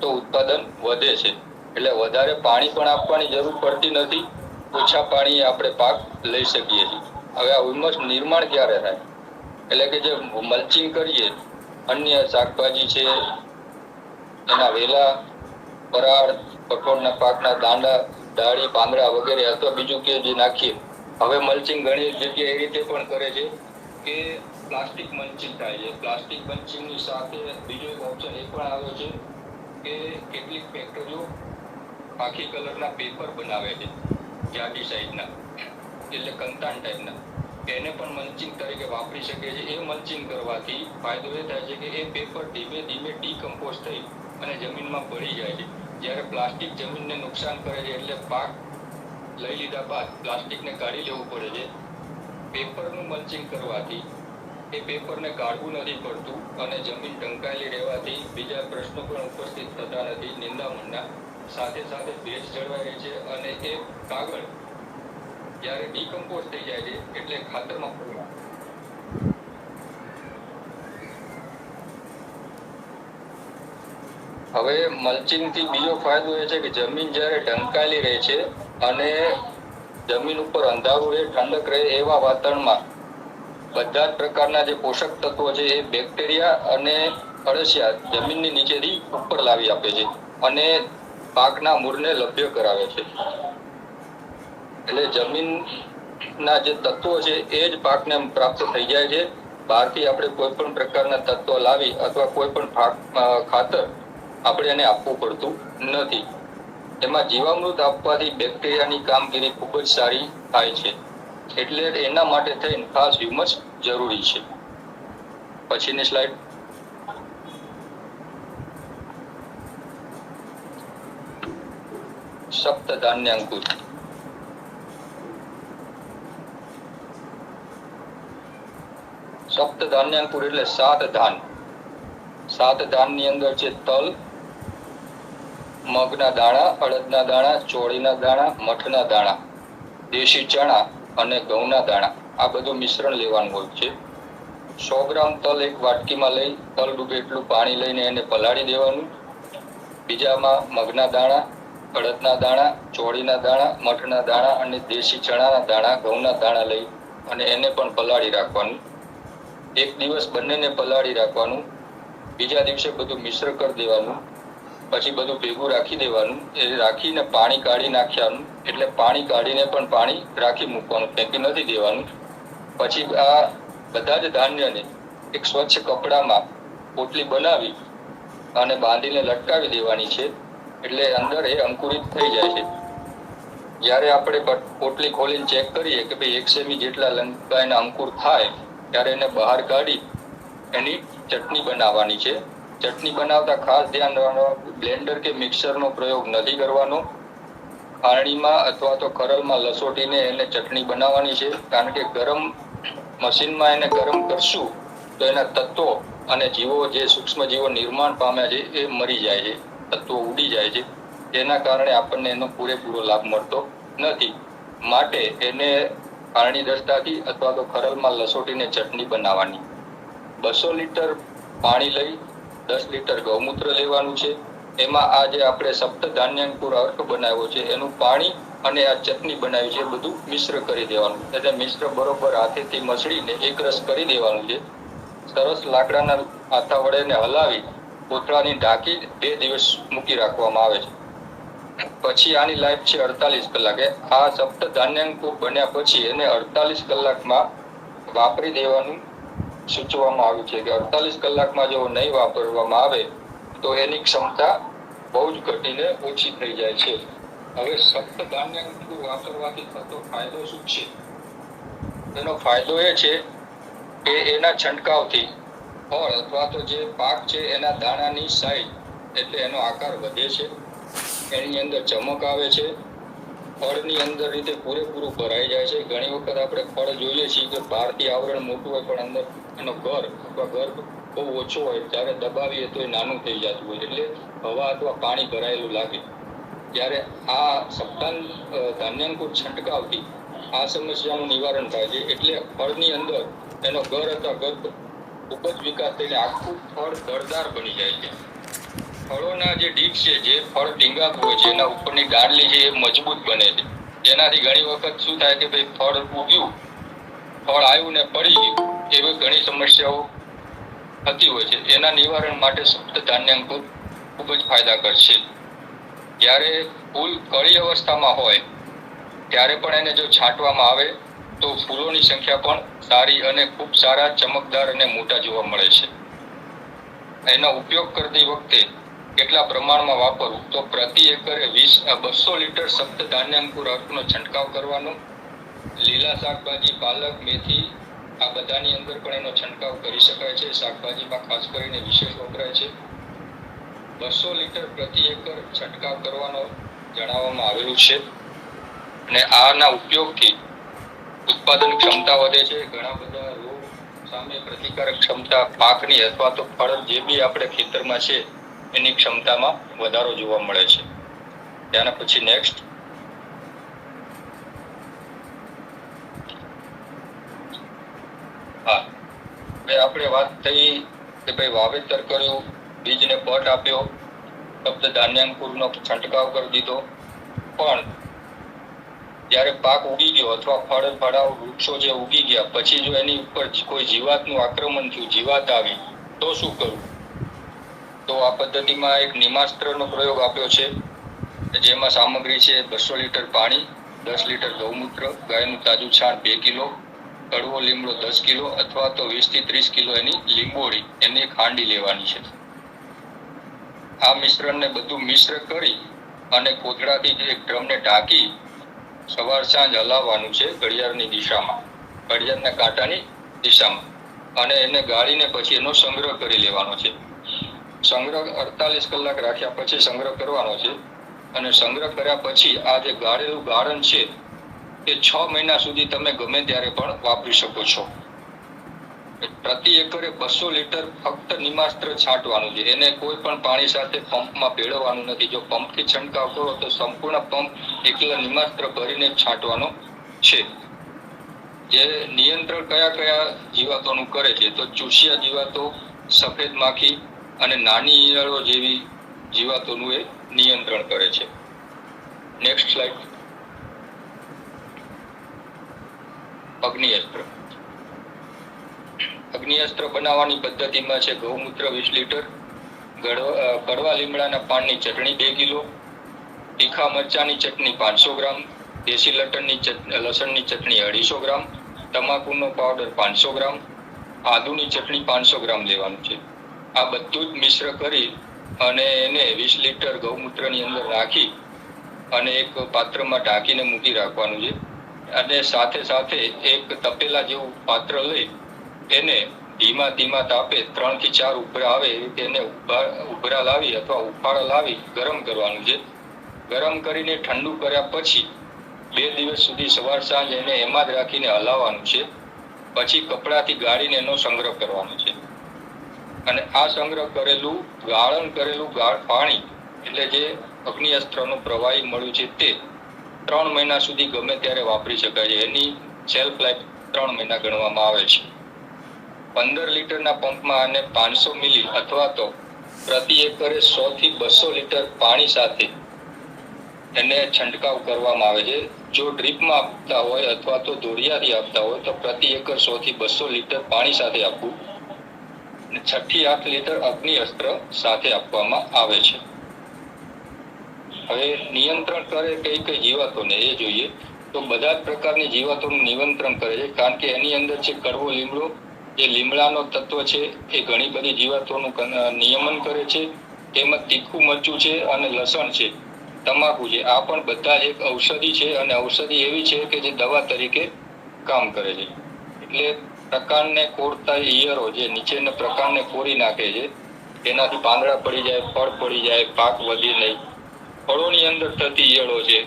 તો ઉત્પાદન વધે છે. એટલે વધારે પાણી પણ આપવાની જરૂર પડતી નથી, ઓછા પાણી આપણે પાક લઈ શકીએ છીએ. હવે આ હ્યુમસ નિર્માણ ક્યારે થાય? એટલે કે જે મલ્ચિંગ કરીએ, અન્ય શાકભાજી છે, એના વેલા, પરાળ, કઠોળના પાકના દાંડા, ડાળી, પાંદડા વગેરે, અથવા બીજું કે જે નાખીએ. હવે મલ્ચિંગ ઘણી જગ્યાએ એ રીતે પણ કરે છે કે પ્લાસ્ટિક મલ્ચિંગ થાય છે. પ્લાસ્ટિક મલ્ચિંગની સાથે બીજો એક ઓપ્શન એ પણ આવે છે કે કેટલીક ફેક્ટરીઓ આખી કલરના પેપર બનાવે છે, જાડી સાઈઝના, એટલે કંતાન ટાઈપના. એને પણ મલ્ચિંગ તરીકે વાપરી શકે છે. એ મલ્ચિંગ કરવાથી ફાયદો એ થાય છે કે એ પેપર ધીમે ધીમે ડીકમ્પોઝ થઈ અને જમીનમાં ભળી જાય છે. જ્યારે પ્લાસ્ટિક જમીનને નુકસાન કરે છે, એટલે પાક લઈ લીધા બાદ પ્લાસ્ટિકને કાઢી લેવું પડે છે. પેપરનું મલ્ચિંગ કરવાથી એ પેપરને કાઢવું નથી પડતું અને જમીન ઢંકાયેલી રહેવાથી બીજા પ્રશ્નો પણ ઉપસ્થિત થતા નથી નિંદામણના. સાથે સાથે ભેજ જળવાઈ રહે છે અને એ કાગળ જ્યારે ડીકમ્પોઝ થઈ જાય છે એટલે ખાતરમાં પરિણમે. હવે મલ્ચિંગ થી બીજો ફાયદો એ છે કે જમીન જ્યારે ઢંકાયેલી રહે છે અને જમીન ઉપર અંધારું રહે, ઠંડક રહે, એવા વાતાવરણમાં બધા જ પ્રકારના જે પોષક તત્વો છે એ બેક્ટેરિયા અને અળસિયા જમીનની નીચેથી ઉપર લાવી આપે છે અને પાકના મૂળને લભ્ય કરાવે છે. એટલે જમીનના જે તત્વો છે એ જ પાકને પ્રાપ્ત થઈ જાય છે. બહારથી આપણે કોઈ પણ પ્રકારના તત્વો લાવી અથવા કોઈ પણ ખાતર આપણે એને આપવું પડતું નથી. એમાં જીવામૃત આપવાથી બેક્ટેરિયાની કામગીરી ખૂબ જ સારી થાય છે. એટલે એના માટે થઈને ખાસ હ્યુમસ જરૂરી છે. પછીની સ્લાઇડ. સપ્ત ધાન્ય અંકુર. સપ્ત ધાન્યાંકુર એટલે 7 ધાન. 7 ધાનની અંદર છે તલ, મગના દાણા, અડદના દાણા, ચોળીના દાણા, મઠના દાણા, દેશી ચણા અને ઘઉંના દાણા. આ બધું મિશ્રણ લેવાનું હોય છે. 100 ગ્રામ તલ એક વાટકીમાં લઈ તલ ડૂબે એટલું પાણી લઈને એને પલાળી દેવાનું. બીજામાં મગના દાણા, અડદના દાણા, ચોળીના દાણા, મઠના દાણા અને દેશી ચણાના દાણા, ઘઉંના દાણા લઈ અને એને પણ પલાળી રાખવાનું. એક દિવસ બંનેને પલાળી રાખવાનું. બીજા દિવસે બધું મિશ્ર કરી દેવાનું. પછી બધું ભેગું રાખી દેવાનું. એ રાખીને પાણી કાઢી નાખવાનું. એટલે પાણી કાઢીને પણ પાણી રાખી મૂકવાનું, ફેંકી નથી દેવાનું. પછી આ બધા જ ધાન્યને એક સ્વચ્છ કપડામાં પોટલી બનાવી અને બાંધીને લટકાવી દેવાની છે. એટલે અંદર એ અંકુરિત થઈ જાય છે. જ્યારે આપણે પોટલી ખોલીને ચેક કરીએ કે ભાઈ 1 સેમી જેટલા લંબાઈના અંકુર થાય ત્યારે એને બહાર કાઢી એની ચટણી બનાવવાની છે. ચટણી બનાવતા ખાસ ધ્યાન રાખવાનું, બ્લેન્ડર કે મિક્સરનો પ્રયોગ નથી કરવાનો. ખારણીમાં અથવા તો ખરલમાં લસોટીને એને ચટણી બનાવવાની છે. કારણ કે ગરમ મશીનમાં એને ગરમ કરશું તો એના તત્વો અને જીવો જે સૂક્ષ્મ જીવો નિર્માણ પામ્યા છે એ મરી જાય છે, તત્વો ઉડી જાય છે. તેના કારણે આપણને એનો પૂરેપૂરો લાભ મળતો નથી. માટે એને ખારણી દસ્તાથી અથવા તો ખરલમાં લસોટીને ચટણી બનાવવાની. 200 લીટર પાણી લઈ 10 લીટર ગૌમૂત્ર લેવાનું છે. એમાં આ જે આપણે સપ્ત ધાન્યાંકુર અર્ક બનાવ્યો છે એનું પાણી અને આ ચટણી બનાવી છે બધું મિશ્ર કરી દેવાનું. એટલે મિશ્ર બરોબર હાથેથી મસળીને એકરસ કરી દેવાનું છે. સરસ લાકડાના હાથા વડે એને હલાવી કોથળાની ઢાંકી 2 દિવસ મૂકી રાખવામાં આવે છે. પછી આની લાઈફ છે 48 કલાકે. આ સપ્ત ધાન્યાંકુર બન્યા પછી એને 48 કલાકમાં વાપરી દેવાનું સૂચવવામાં આવ્યું છે કે 48 કલાકમાં જો નહીં વાપરવામાં આવે તો એની ક્ષમતા બહુ જ ઘટીને ઓછી થઈ જાય છે. હવે સપ્ત ધાન્યાંકુર વાપરવાથી થતો ફાયદો શું છે? એનો ફાયદો એ છે કે એના છંટકાવથી ફળ અથવા તો જે પાક છે એના દાણાની સાઈઝ એટલે એનો આકાર વધે છે, એની અંદર ચમક આવે છે, ફળની અંદર રીતે પૂરેપૂરું ભરાઈ જાય છે. ઘણી વખત આપણે ફળ જોઈએ છીએ કે બહારથી આવરણ મોટું હોય પણ અંદર એનો ઘર અથવા ગર્ભ બહુ ઓછો હોય, ત્યારે દબાવીએ તો એ નાનું થઈ જતું હોય, એટલે હવા અથવા પાણી ભરાયેલું લાગે. ત્યારે આ સપ્તાંત ધાન્યાંકુર છંટકાવથી આ સમસ્યાનું નિવારણ થાય છે. એટલે ફળની અંદર એનો ઘર અથવા ગર્ભ ખૂબ જ વિકાસ થઈને આખું ફળ ઘરદાર બની જાય છે. ફળોના જે ડીક છે, જે ફળ ટીંગાતું હોય છે, એના ઉપરની ડાળલી છે એ મજબૂત બને છે. જેનાથી ઘણી વખત શું થાય કે ભાઈ ફળ ઉગ્યું, ફળ આવ્યું ને પડી ગયું, એવી ઘણી સમસ્યાઓ થતી હોય છે. એના નિવારણ માટે સપ્ત ધાન્યાંકુર ખૂબ જ ફાયદાકર છે. જ્યારે ફૂલ કળી અવસ્થામાં હોય ત્યારે પણ એને જો છાંટવામાં આવે તો ફૂલોની સંખ્યા પણ સારી અને ખૂબ સારા, ચમકદાર અને મોટા જોવા મળે છે. એનો ઉપયોગ કરતી વખતે કેટલા પ્રમાણમાં વાપરવું, તો પ્રતિ એકરે 200 લીટર સપ્ત ધાન્યાંકુર અર્કનો છંટકાવ કરવાનો. લીલા શાકભાજી, પાલક, મેથી આ બધાની અંદર પણ એનો છંટકાવ કરી શકાય છે. શાકભાજીમાં ખાસ કરીને વિશેષ વપરાય છે. 200 લીટર પ્રતિ એકર છંટકાવ કરવાનો જણાવવામાં આવેલું છે. અને આના ઉપયોગથી ઉત્પાદન ક્ષમતા વધે છે. ઘણા બધા રોગ સામે પ્રતિકારક ક્ષમતા પાકની અથવા તો ફળ જે બી આપણે ખેતરમાં છે એની ક્ષમતામાં વધારો જોવા મળે છે. ત્યાર પછી નેક્સ્ટ, આપણે વાત થઈ કે ભાઈ વાવેતર કર્યું, બીજને પટ આપ્યો, સપ્ત ધાન્યાંકુરનો છંટકાવ કરી દીધો, પણ જ્યારે પાક ઉગી ગયો અથવા ફળાવ વૃક્ષો જે ઉગી ગયા પછી જો એની ઉપર કોઈ જીવાતનું આક્રમણ થયું, જીવાત આવી, તો શું કરવું? તો આ પદ્ધતિમાં એક નિમાસ્ત્રનો પ્રયોગ આપ્યો છે, જેમાં સામગ્રી છે 200 લીટર પાણી, 10 લીટર ગૌમૂત્ર, ગાયનું તાજું છાણ 2 કિલો, કડવો લીમડો 10 કિલો અથવા તો 20 થી 30 કિલો એની લીંબોળી એની ખાંડી લેવાની છે. આ મિશ્રણને બધું મિશ્ર કરી અને કોથળાથી એક ડ્રમને ઢાંકી સવાર સાંજ હલાવવાનું છે ઘડિયાળની દિશામાં, ઘડિયાળના કાંટાની દિશામાં, અને એને ગાળીને પછી એનો સંગ્રહ કરી લેવાનો છે. સંગ્રહ 48 કલાક રાખ્યા પછી સંગ્રહ કરવાનો છે. અને સંગ્રહ કર્યા પછી આ જે ગાળેલું ગાળણ છે એ 6 મહિના સુધી તમે ગમે ત્યારે પણ વાપરી શકો છો. પ્રતિ એકરે 200 લીટર ફક્ત નિમાસ્ત્ર છાંટવાનું છે. એને કોઈ પણ પાણી સાથે પંપમાં ભેળવવાનું નથી. જો પંપથી છંટકાવ કરો તો સંપૂર્ણ પંપ એકલા નિમાસ્ત્ર ભરીને છાંટવાનો છે. જે નિયંત્રણ કયા કયા જીવાતોનું કરે છે, તો ચૂસિયા જીવાતો, સફેદ માખી અને નાની ઈયળો જેવી જીવાતોનું એ નિયંત્રણ કરે છે. Next slide. અગ્નિઅસ્ત્ર. અગ્નિઅસ્ત્ર બનાવવાની પદ્ધતિમાં છે ગૌમૂત્ર 20 લીટર, કડવા લીમડાના પાનની ચટણી 2 કિલો, તીખા મરચાની ચટણી 500 ગ્રામ, દેશી લસણની ચટણી 250 ગ્રામ, તમાકુનો પાવડર 500 ગ્રામ, આદુની ચટણી 500 ગ્રામ લેવાનું છે. આ બધું જ મિશ્ર કરી અને એને 20 લીટર ગૌમૂત્રની અંદર નાખી અને એક પાત્રમાં ઢાંકીને મૂકી રાખવાનું છે. અને સાથે સાથે એક તપેલા જેવું પાત્ર લઈ એને ધીમા તાપે 3 થી 4 ઉભરા આવે એ રીતે એને ઉભરા લાવી અથવા ઉફાળા લાવી ગરમ કરવાનું છે. ગરમ કરીને ઠંડુ કર્યા પછી 2 દિવસ સુધી સવાર સાંજ એને એમાં જ રાખીને હલાવવાનું છે. પછી કપડાથી ગાળીને એનો સંગ્રહ કરવાનો છે. અને આ સંગ્રહ કરેલું પાણી એટલે જે અગ્નિઅસ્ત્રનું પ્રવાહી મળ્યું છે તે 3 મહિના સુધી ગમે ત્યારે વાપરી શકાય છે. એની શેલ્ફ લાઈફ 3 મહિના ગણવામાં આવે છે. 15 લીટરના પંપમાં આને 500 મિલી અથવા તો પ્રતિ એકરે 100 થી 200 લીટર પાણી સાથે એને છંટકાવ કરવામાં આવે છે. જો ડ્રીપમાં આપતા હોય અથવા તો દોરિયાથી આપતા હોય તો પ્રતિ એકર 100 થી 200 લીટર પાણી સાથે આપવું. 6 થી 8 લીટર અગ્નિઅસ્ત્ર સાથે આપવામાં આવે છે. હવે નિયંત્રણ કરે કઈ જીવાતોને એ જોઈએ. તો બધા જ પ્રકારની જીવાતોનું નિયંત્રણ કરે છે, કારણ કે એની અંદર છે કડવો લીમડો, જે લીમડાનો તત્વ છે એ ઘણી બધી જીવાતોનું નિયમન કરે છે. તેમજ તીખું મરચું છે અને લસણ છે, તમાકુ છે, આ પણ બધા એક ઔષધિ છે અને ઔષધિ એવી છે કે જે દવા તરીકે કામ કરે છે. એટલે પ્રકાંડને કોરતા ઈયળો જે નીચેના પ્રકાંડને કોરી નાખે છે એનાથી પાંદડા પડી જાય, ફળ પડી જાય, પાક વધે નહીં. ફળોની અંદર થતી ઈયળો છે,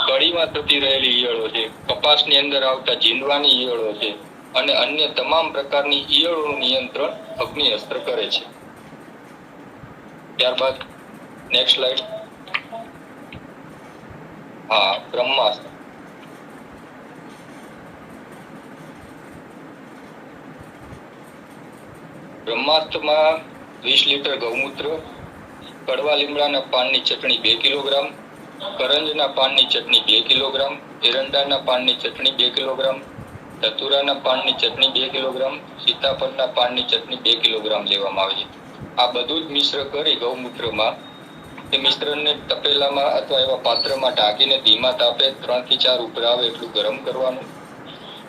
કળીમાં થતી રહેલી ઈયળો છે, કપાસની અંદર આવતા જીંડવાની ઈયળો છે અને અન્ય તમામ પ્રકારની ઈયળોનું નિયંત્રણ અગ્નિ અસ્ત્ર કરે છે. ત્યારબાદ નેક્સ્ટ સ્લાઇડ. હા, બ્રહ્માસ્ત્ર. બ્રહ્માસ્ત્રમાં 20 લીટર ગૌમૂત્ર, કડવા લીમડાના પાનની ચટણી 2 કિલોગ્રામ, કરંજના પાનની ચટણી 2 કિલોગ્રામ, એરંડાના પાનની ચટણી 2 કિલોગ્રામ, ધતુરાના પાનની ચટણી 2 કિલોગ્રામ, સીતાફળના પાનની ચટણી 2 કિલોગ્રામ લેવામાં આવે છે. આ બધું જ મિશ્ર કરી ગૌમૂત્રમાં એ મિશ્રણને તપેલામાં અથવા એવા પાત્રમાં ઢાંકીને ધીમા તાપે 3 થી 4 ઉપર આવે એટલું ગરમ કરવાનું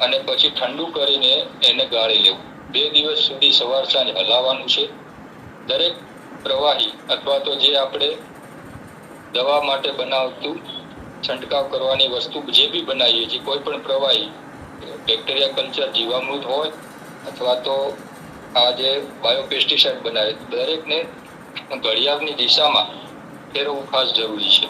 અને પછી ઠંડુ કરીને એને ગાળી લેવું. 2 દિવસ સુધી સવાર સાંજ હલાવવાનું છે. દરેક પ્રવાહી અથવા તો જે આપણે દવા માટે બનાવતું છંટકાવ કરવાની વસ્તુ જે બી બનાવીએ છીએ, કોઈ પણ પ્રવાહી, બેક્ટેરિયા કલ્ચર, જીવામૃત હોય અથવા તો આ જે બાયોપેસ્ટિસાઇડ બનાવે, દરેકને ઘડિયાળની દિશામાં ફેરવવું ખાસ જરૂરી છે.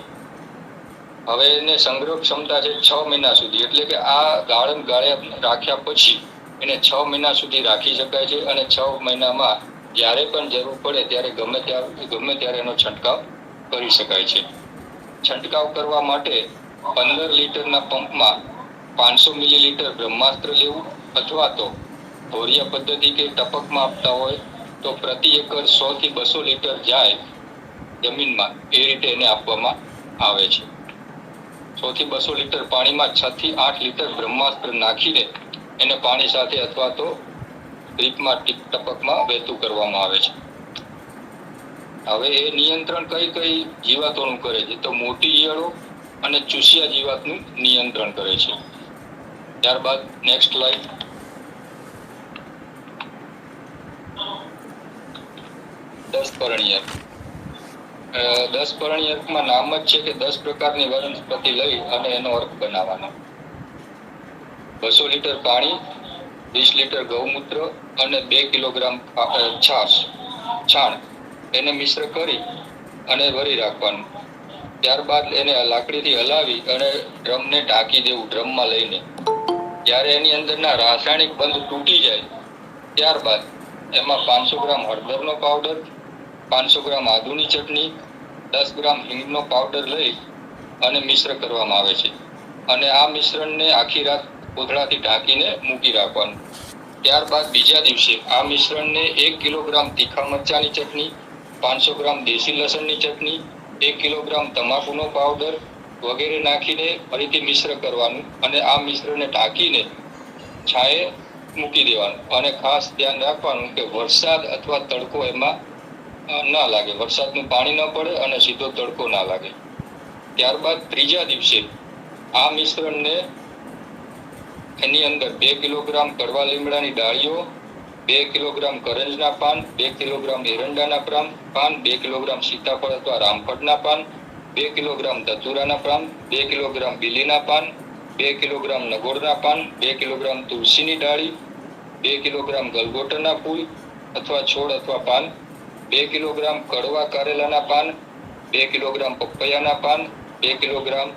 હવે એને સંગ્રહ ક્ષમતા છે 6 મહિના સુધી, એટલે કે આ ગાળ્યા રાખ્યા પછી એને 6 મહિના સુધી રાખી શકાય છે અને 6 મહિનામાં જ્યારે પણ જરૂર પડે ત્યારે ગમે ત્યારે એનો છંટકાવ કરી શકાય છે. છંટકાવ કરવા માટે 15 લીટરના પંપમાં 500 મિલીલીટર બ્રહ્માસ્ત્ર લેવું અથવા તો ધોરિયા પદ્ધતિ કે ટપકમાં આપતા હોય તો પ્રતિ એકર 100 થી 200 લીટર જાય જમીનમાં, એ રીતે એને આપવામાં આવે છે. 100 થી 200 લીટર પાણીમાં 6 થી 8 લીટર બ્રહ્માસ્ત્ર નાખીને એને પાણી સાથે અથવા તો ડ્રીપમાં ટપકમાં વહેતું કરવામાં આવે છે. હવે એ નિયંત્રણ કઈ જીવાતોનું કરે છે તો મોટી ઈયળો અને ચૂસિયા જીવાતનું નિયંત્રણ કરે છે. ત્યારબાદ નેક્સ્ટ સ્લાઇડ. દસપર્ણીયક. દસપર્ણીયકમાં નામ જ છે કે 10 પ્રકારની વનસ્પતિ લઈ અને એનો અર્ક બનાવવાનો. 200 લીટર પાણી, 20 લીટર ગૌમૂત્ર અને 2 કિલોગ્રામ છાણ એને મિશ્ર કરી અને ભરી રાખવાનું. ત્યારબાદ એને લાકડીથી હલાવી અને ડ્રમને ઢાંકી દેવું, ડ્રમમાં લઈને. જ્યારે એની અંદરના રાસાયણિક બંધ તૂટી જાય ત્યારબાદ એમાં 500 ગ્રામ હળદરનો પાવડર, 500 ગ્રામ આદુની ચટણી, 10 ગ્રામ હિંગનો પાવડર લઈ અને મિશ્ર કરવામાં આવે છે અને આ મિશ્રણને આખી રાત કોથળાથી ઢાંકીને મૂકી રાખવાનું. ત્યારબાદ બીજા દિવસે આ મિશ્રણને 1 કિલોગ્રામ તીખા મરચાની ચટણી, 500 ગ્રામ દેશી લસણની ચટણી, 1 કિલોગ્રામ તમાકુનો પાવડર વગેરે નાખીને ફરીથી મિશ્ર કરવાનું અને આ મિશ્રણને ઢાંકીને છાંયે મૂકી દેવાનું. અને ખાસ ધ્યાન રાખવાનું કે વરસાદ અથવા તડકો એમાં ના લાગે, વરસાદનું પાણી ન પડે અને સીધો તડકો ના લાગે. ત્યારબાદ ત્રીજા દિવસે આ મિશ્રણને એની અંદર 2 કિલોગ્રામ કડવા લીમડાની ડાળીઓ, 2 કિલોગ્રામ કરંજના પાન, 2 કિલોગ્રામ એરંડાના પાન, 2 કિલોગ્રામ સીતાફળ અથવા રામફળના પાન, 2 કિલોગ્રામ ધતુરાના પાન, 2 કિલોગ્રામ બીલીના પાન, 2 કિલોગ્રામ નગોરના પાન, 2 કિલોગ્રામ તુલસીની ડાળી, 2 કિલોગ્રામ ગલગોટાના ફૂલ અથવા છોડ અથવા પાન, 2 કિલોગ્રામ કડવા કારેલાના પાન, 2 કિલોગ્રામ પપૈયાના પાન, 2 કિલોગ્રામ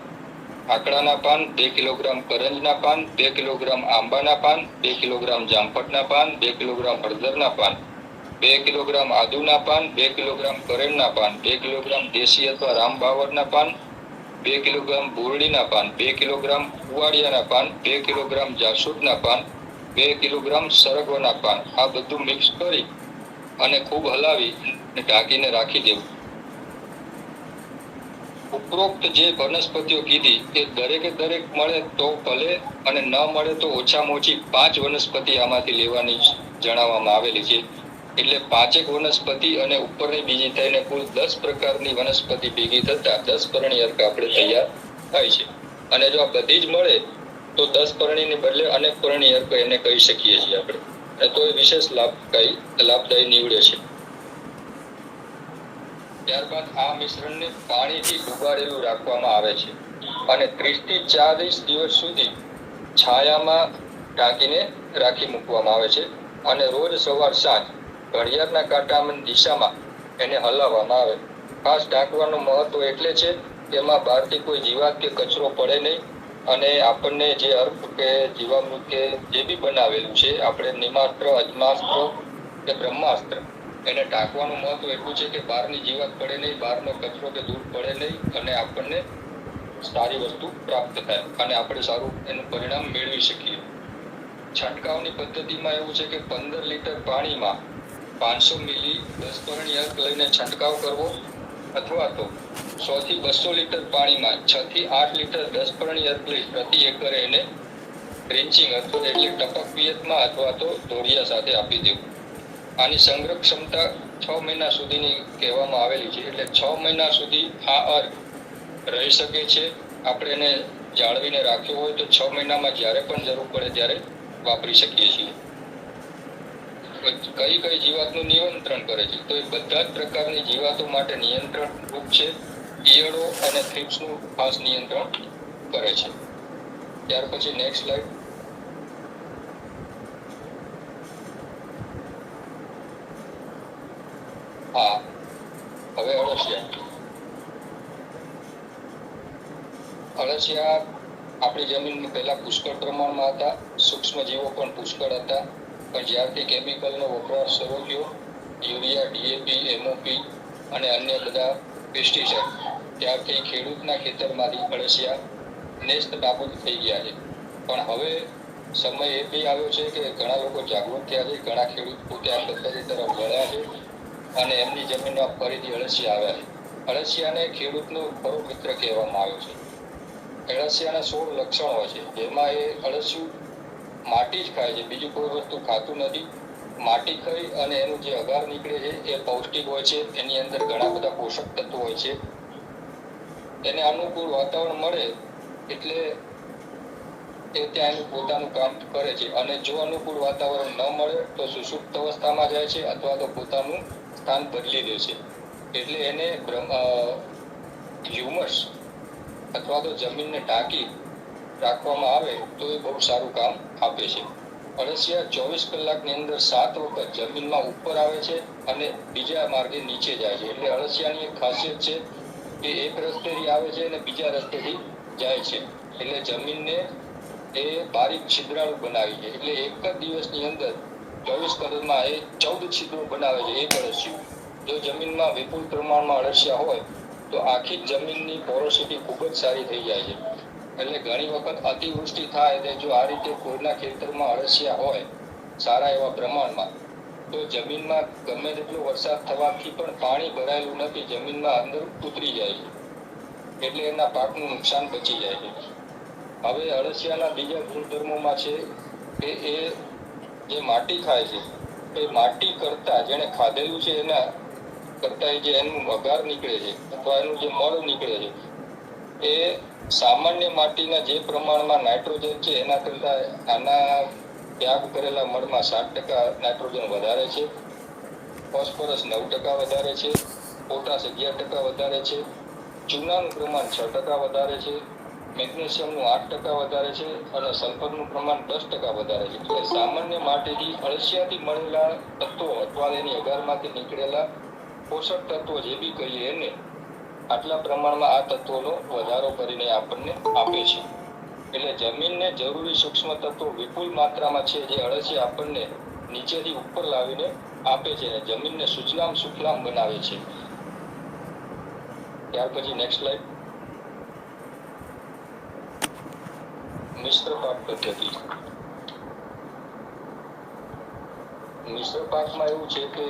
આકડાના પાન, 2 કિલોગ્રામ કરંજના પાન, 2 કિલોગ્રામ આંબાના પાન, 2 કિલોગ્રામ જામફળના પાન, 2 કિલોગ્રામ હળદરના પાન, 2 કિલોગ્રામ આદુના પાન, 2 કિલોગ્રામ કરેણના પાન, 2 કિલોગ્રામ દેશી અથવા રામબાવરના પાન, 2 કિલોગ્રામ બોરડીના પાન, 2 કિલોગ્રામ કુવાડિયાના પાન, 2 કિલોગ્રામ જાસૂદના પાન, 2 કિલોગ્રામ સરગવાના પાન. આ બધું મિક્સ કરી અને ખૂબ હલાવી ઢાંકીને રાખી દેવું. ઉપરોક્ત જે વનસ્પતિઓ કીધી એ દરેક મળે તો ભલે અને ન મળે તો ઓછામાં ઓછી 5 વનસ્પતિ આમાંથી લેવાની જણાવવામાં આવેલી છે. એટલે 5 વનસ્પતિ અને ઉપરની બીજી થઈને કુલ 10 પ્રકારની વનસ્પતિ ભેગી થતા 10 પરણી અર્ક આપણે તૈયાર થાય છે. અને જો આ બધી જ મળે તો 10 પરણીને બદલે અનેક પરણી અર્ક એને કહી શકીએ છીએ આપણે, તો એ વિશેષ લાભદાયી નીવડે છે. ત્યારબાદ આ મિશ્રણને પાણીથી ડુબાડેલું રાખવામાં આવે છે અને 30 થી 40 દિવસ સુધી છાયામાં ઢાંકીને રાખી મૂકવામાં આવે છે અને રોજ સવાર સાંજ ઘડિયાળના કાંટાની દિશામાં એને હલાવવામાં આવે. ખાસ ઢાંકવાનું મહત્વ એટલે છે કે એમાં બહારથી કોઈ જીવાત કે કચરો પડે નહીં અને આપણને જે અર્ક કે જીવામૃત કે જે બી બનાવેલું છે આપણે નિમાસ્ત્ર, અજમાસ્ત્ર કે બ્રહ્માસ્ત્ર, એને ઢાંકવાનું મહત્વ એટલું છે કે બહારની જીવાત પડે નહીં, બહારનો કચરો કે ધૂળ પડે નહીં અને આપણને સારી વસ્તુ પ્રાપ્ત થાય અને આપણે સારું એનું પરિણામ મેળવી શકીએ. છંટકાવની પદ્ધતિમાં એવું છે કે 15 લીટર પાણીમાં 500 મિલી 10 પરણી અર્ક લઈને છંટકાવ કરવો અથવા તો 100 થી 200 લીટર પાણીમાં 6 થી 8 લીટર 10 પરણી અર્ક લઈ પ્રતિ એકરે એને ડ્રેન્ચિંગ અથવા એટલે ટપક પિયતમાં અથવા તો ધોળિયા સાથે આપી દેવું. આની સંગ્રહ ક્ષમતા 6 મહિના સુધીની કહેવામાં આવેલી છે, એટલે 6 મહિના સુધી આ અર્ક રહી શકે છે. આપણે એને જાળવીને રાખ્યો હોય તો 6 મહિનામાં જ્યારે પણ જરૂર પડે ત્યારે વાપરી શકીએ છીએ. કઈ કઈ જીવાતનું નિયંત્રણ કરે છે? તો એ બધા જ પ્રકારની જીવાતો માટે નિયંત્રણ રૂપ છે. ઈયળો અને થ્રિપ્સનું ખાસ નિયંત્રણ કરે છે. ત્યાર પછી નેક્સ્ટ સ્લાઇડ. હા, હવે અળસિયા. અળસિયા આપણી જમીનમાં પહેલા પુષ્કળ પ્રમાણમાં હતા, સૂક્ષ્મ જીવો પણ પુષ્કળ હતા, પણ જ્યારથી કેમિકલનો વપરાશ શરૂ થયો, યુરિયા, ડીએપી, MOP અને અન્ય બધા પેસ્ટિસાઇડ, ત્યારથી ખેડૂતના ખેતરમાંથી અળસિયા નેસ્ત નાબૂદ થઈ ગયા છે. પણ હવે સમય એ બી આવ્યો છે કે ઘણા લોકો જાગૃત થયા છે, ઘણા ખેડૂત પોતે આ પદ્ધતિ તરફ વળ્યા છે અને એમની જમીનમાં ફરીથી અળસિયા આવ્યા છે. અળસિયાને ખેડૂતનો ખરો મિત્ર કહેવામાં આવ્યો છે. અળસિયાના 16 લક્ષણો હોય છે, જેમાં એ અળસિયું માટી જ ખાય છે, બીજું કોઈ વસ્તુ ખાતું નથી. માટી ખાઈ અને એનું જે અગાર નીકળે છે એ પૌષ્ટિક હોય છે, એની અંદર ઘણા બધા પોષક તત્વો હોય છે. એને અનુકૂળ વાતાવરણ મળે એટલે એ ત્યાં એનું પોતાનું કામ કરે છે અને જો અનુકૂળ વાતાવરણ ન મળે તો સુષુપ્ત અવસ્થામાં જાય છે અથવા તો પોતાનું સ્થાન બદલી દે છે. એટલે એને હ્યુમસ અથવા તો જમીનને ઢાંકી રાખવામાં આવે તો એ બહુ સારું કામ આપે છે. અળસિયા 24 કલાકની અંદર 7 વખત જમીનમાં ઉપર આવે છે અને બીજા માર્ગે નીચે જાય છે. એટલે અળસિયાની એક ખાસિયત છે કે એક રસ્તેથી આવે છે અને બીજા રસ્તેથી જાય છે. એટલે જમીનને એ બારીક છિદ્રાળુ બનાવી છે. એટલે એક જ દિવસની અંદર 24 કલાકમાં એ 14 છિદ્રો બનાવે છે એક અળસિયું. જો જમીનમાં વિપુલ પ્રમાણમાં અળસિયા હોય તો આખી જમીનની પોરોસિટી ખૂબ જ સારી થઈ જાય છે. એટલે ઘણી વખત અતિવૃષ્ટિ થાય તો જો આ રીતે કોઈના ખેતરમાં અળસિયા હોય સારા એવા પ્રમાણમાં, તો જમીનમાં ગમે તેટલો વરસાદ થવાથી પણ પાણી ભરાયેલું નથી, જમીનમાં અંદર ઉતરી જાય છે, એટલે એના પાકનું નુકસાન બચી જાય છે. હવે અળસિયાના બીજા ગુણધર્મોમાં છે કે એ જે માટી ખાય છે એ માટી કરતા જેને ખાધેલું છે એના કરતા જે એનું અગાર નીકળે છે અથવા એનું જે મળ નીકળે છે એ સામાન્ય માટીના જે પ્રમાણમાં નાઇટ્રોજન છે એના કરતા આના ત્યાગ કરેલા મળમાં 7% નાઇટ્રોજન વધારે છે, ફોસ્ફરસ 9% વધારે છે, પોટાશ 11% વધારે છે, ચૂનાનું પ્રમાણ 6% વધારે છે, મેગ્નેશિયમનું 8% વધારે છે અને સલ્ફરનું પ્રમાણ 10% વધારે છે. એટલે સામાન્ય માટીથી અળસિયાથી મળેલા તત્વો અથવા એની અગારમાંથી નીકળેલા પોષક તત્વો જે બી કહીએ એને આટલા પ્રમાણમાં આ તત્વોનો વધારો કરીને આપણને આપે છે. એટલે જમીનને જરૂરી સૂક્ષ્મ તત્વો વિપુલ માત્રામાં છે જે અળસિયા આપણને નીચેથી ઉપર લાવીને આપે છે અને જમીનને સુજલામ સુફલામ બનાવે છે. ત્યાર પછી નેક્સ્ટ સ્લાઇડ. મિશ્ર પાક પદ્ધતિ. મિશ્ર પાકમાં એવું છે કે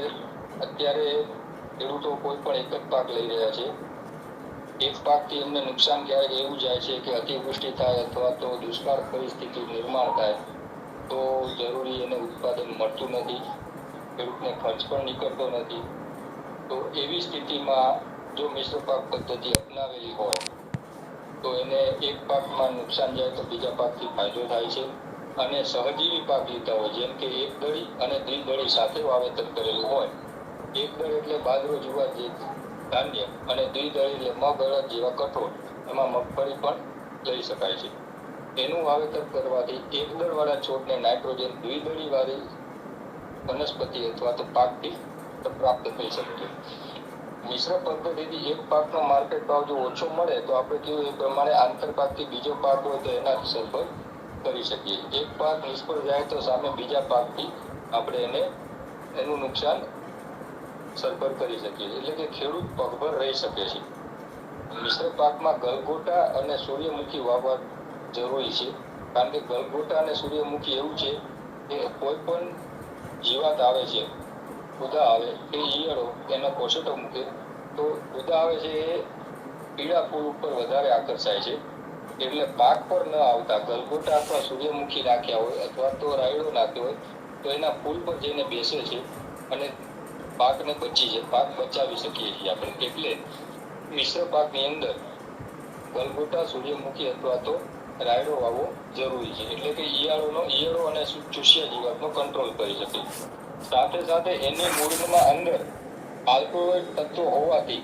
અત્યારે ખેડૂતો કોઈ પણ એક જ પાક લઈ રહ્યા છે. એક પાકથી એમને નુકસાન ક્યારેક એવું જાય છે કે અતિવૃષ્ટિ થાય અથવા તો દુષ્કાળ પરિસ્થિતિ નિર્માણ થાય તો જરૂરી એને ઉત્પાદન મળતું નથી, ખેડૂતને ખર્ચ પણ નીકળતો નથી. તો એવી સ્થિતિમાં જો મિશ્ર પાક પદ્ધતિ અપનાવેલી હોય તો એને એક પાકમાં નુકસાન જાય તો બીજા પાકથી ફાયદો થાય છે. અને સહજીવી પાક લીધા હોય જેમ કે એક દળી અને દ્વિદળી સાથે વાવેતર કરેલું હોય. એક દળ એટલે બાજરો, જુવાર જે ધાન્ય અને દ્વિદળી એટલે મગ, અડદ જેવા કઠોળ, એમાં મગફળી પણ લઈ શકાય છે. એનું વાવેતર કરવાથી એક દળવાળા છોડને નાઇટ્રોજન દ્વિદળીવાળી વનસ્પતિ અથવા તો પાકથી પ્રાપ્ત થઈ શકતું. મિશ્ર પદ્ધતિથી એક પાકનો માર્કેટ ભાવ જો ઓછો મળે તો આપણે કીધું એ પ્રમાણે આંતરપાકથી બીજો પાક હોય તો એના સરભર કરી શકીએ. એક પાક નિષ્ફળ જાય તો સામે બીજા પાકથી આપણે એનું નુકસાન સરભર કરી શકીએ, એટલે કે ખેડૂત પગભર રહી શકે છે. મિશ્ર પાકમાં ગલગોટા અને સૂર્યમુખી વાવવા જરૂરી છે, કારણ કે ગલગોટા અને સૂર્યમુખી એવું છે કે કોઈ પણ જીવાત આવે છે, ઉદા આવે કે ઈયળો એના કોષટો મૂકે તો ઉદા આવે છે એ પીળા ફૂલ ઉપર વધારે આકર્ષાય છે, એટલે પાક પર ન આવતા ગલગોટા અથવા સૂર્યમુખી નાખ્યા હોય અથવા તો રાયડો નાખ્યો હોય તો એના ફૂલ પર જઈને બેસે છે અને પાક બચાવી શકીએ છીએ આપણે. એટલે મિશ્ર પાકની અંદર ગલગોટા, સૂર્યમુખી અથવા તો રાયડો વાવવો જરૂરી છે, એટલે કે ઈયળો અને ચૂસ્યા જીવાતનો કંટ્રોલ કરી શકે. સાથે સાથે એની મૂળમાં અંદર આલ્કોહોઇડ તત્વો હોવાથી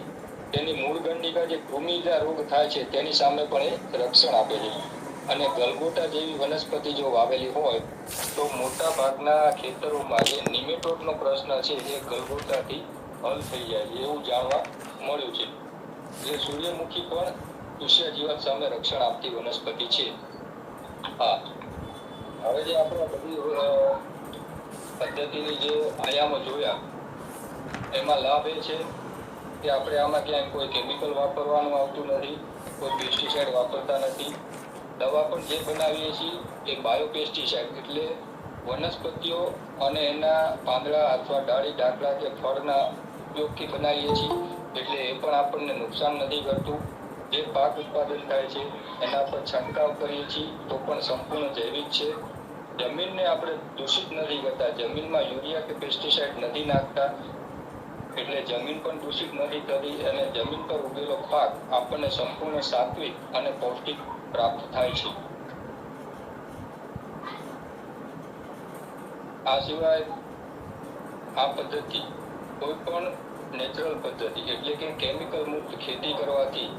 તેની મૂળ ગંડિકા જે કૃમિજા રોગ થાય છે તેની સામે પણ એ રક્ષણ આપે છે. અને ગલગોટા જેવી વનસ્પતિ જો વાવેલી હોય તો મોટા ભાગના ખેતરોમાં જે નિમેટોડનો પ્રશ્ન છે એ ગલગોટાથી હલ થઈ જાય છે એવું જાણવા મળ્યું છે. એટલે સૂર્યમુખી પણ ચૂસ્યા જીવાત સામે રક્ષણ આપતી વનસ્પતિ છે. હા, હવે જે આપણે બધી પદ્ધતિની જે આયામો જોયા એમાં લાભ એ છે કે આપણે આમાં ક્યાંય કોઈ કેમિકલ વાપરવાનું આવતું નથી, કોઈ પેસ્ટિસાઇડ વાપરતા નથી. દવા પણ જે બનાવીએ છીએ એ બાયોપેસ્ટિસાઇડ એટલે વનસ્પતિઓ અને એના પાંદડા અથવા ડાળી ડાકડા કે ફળના ઉપયોગથી બનાવીએ છીએ, એટલે એ પણ આપણને નુકસાન નથી કરતું. જે પાક ઉત્પાદન થાય છે એના પર છંટકાવ કરીએ છીએ તો પણ સંપૂર્ણ જૈવિક છે. જમીનને આપણે દૂષિત નથી કરતા, જમીનમાં યુરિયા કે પેસ્ટિસાઇડ નથી નાખતા, એટલે જમીન પણ દૂષિત નથી થતી અને જમીન પર ઉગેલો પાક આપણને સંપૂર્ણ સાત્વિક અને પૌષ્ટિક પ્રાપ્ત થાય છે. આ સિવાય આ પદ્ધતિ કોઈ પણ નેચરલ પદ્ધતિ એટલે કે કેમિકલ મુક્ત ખેતી કરવાથી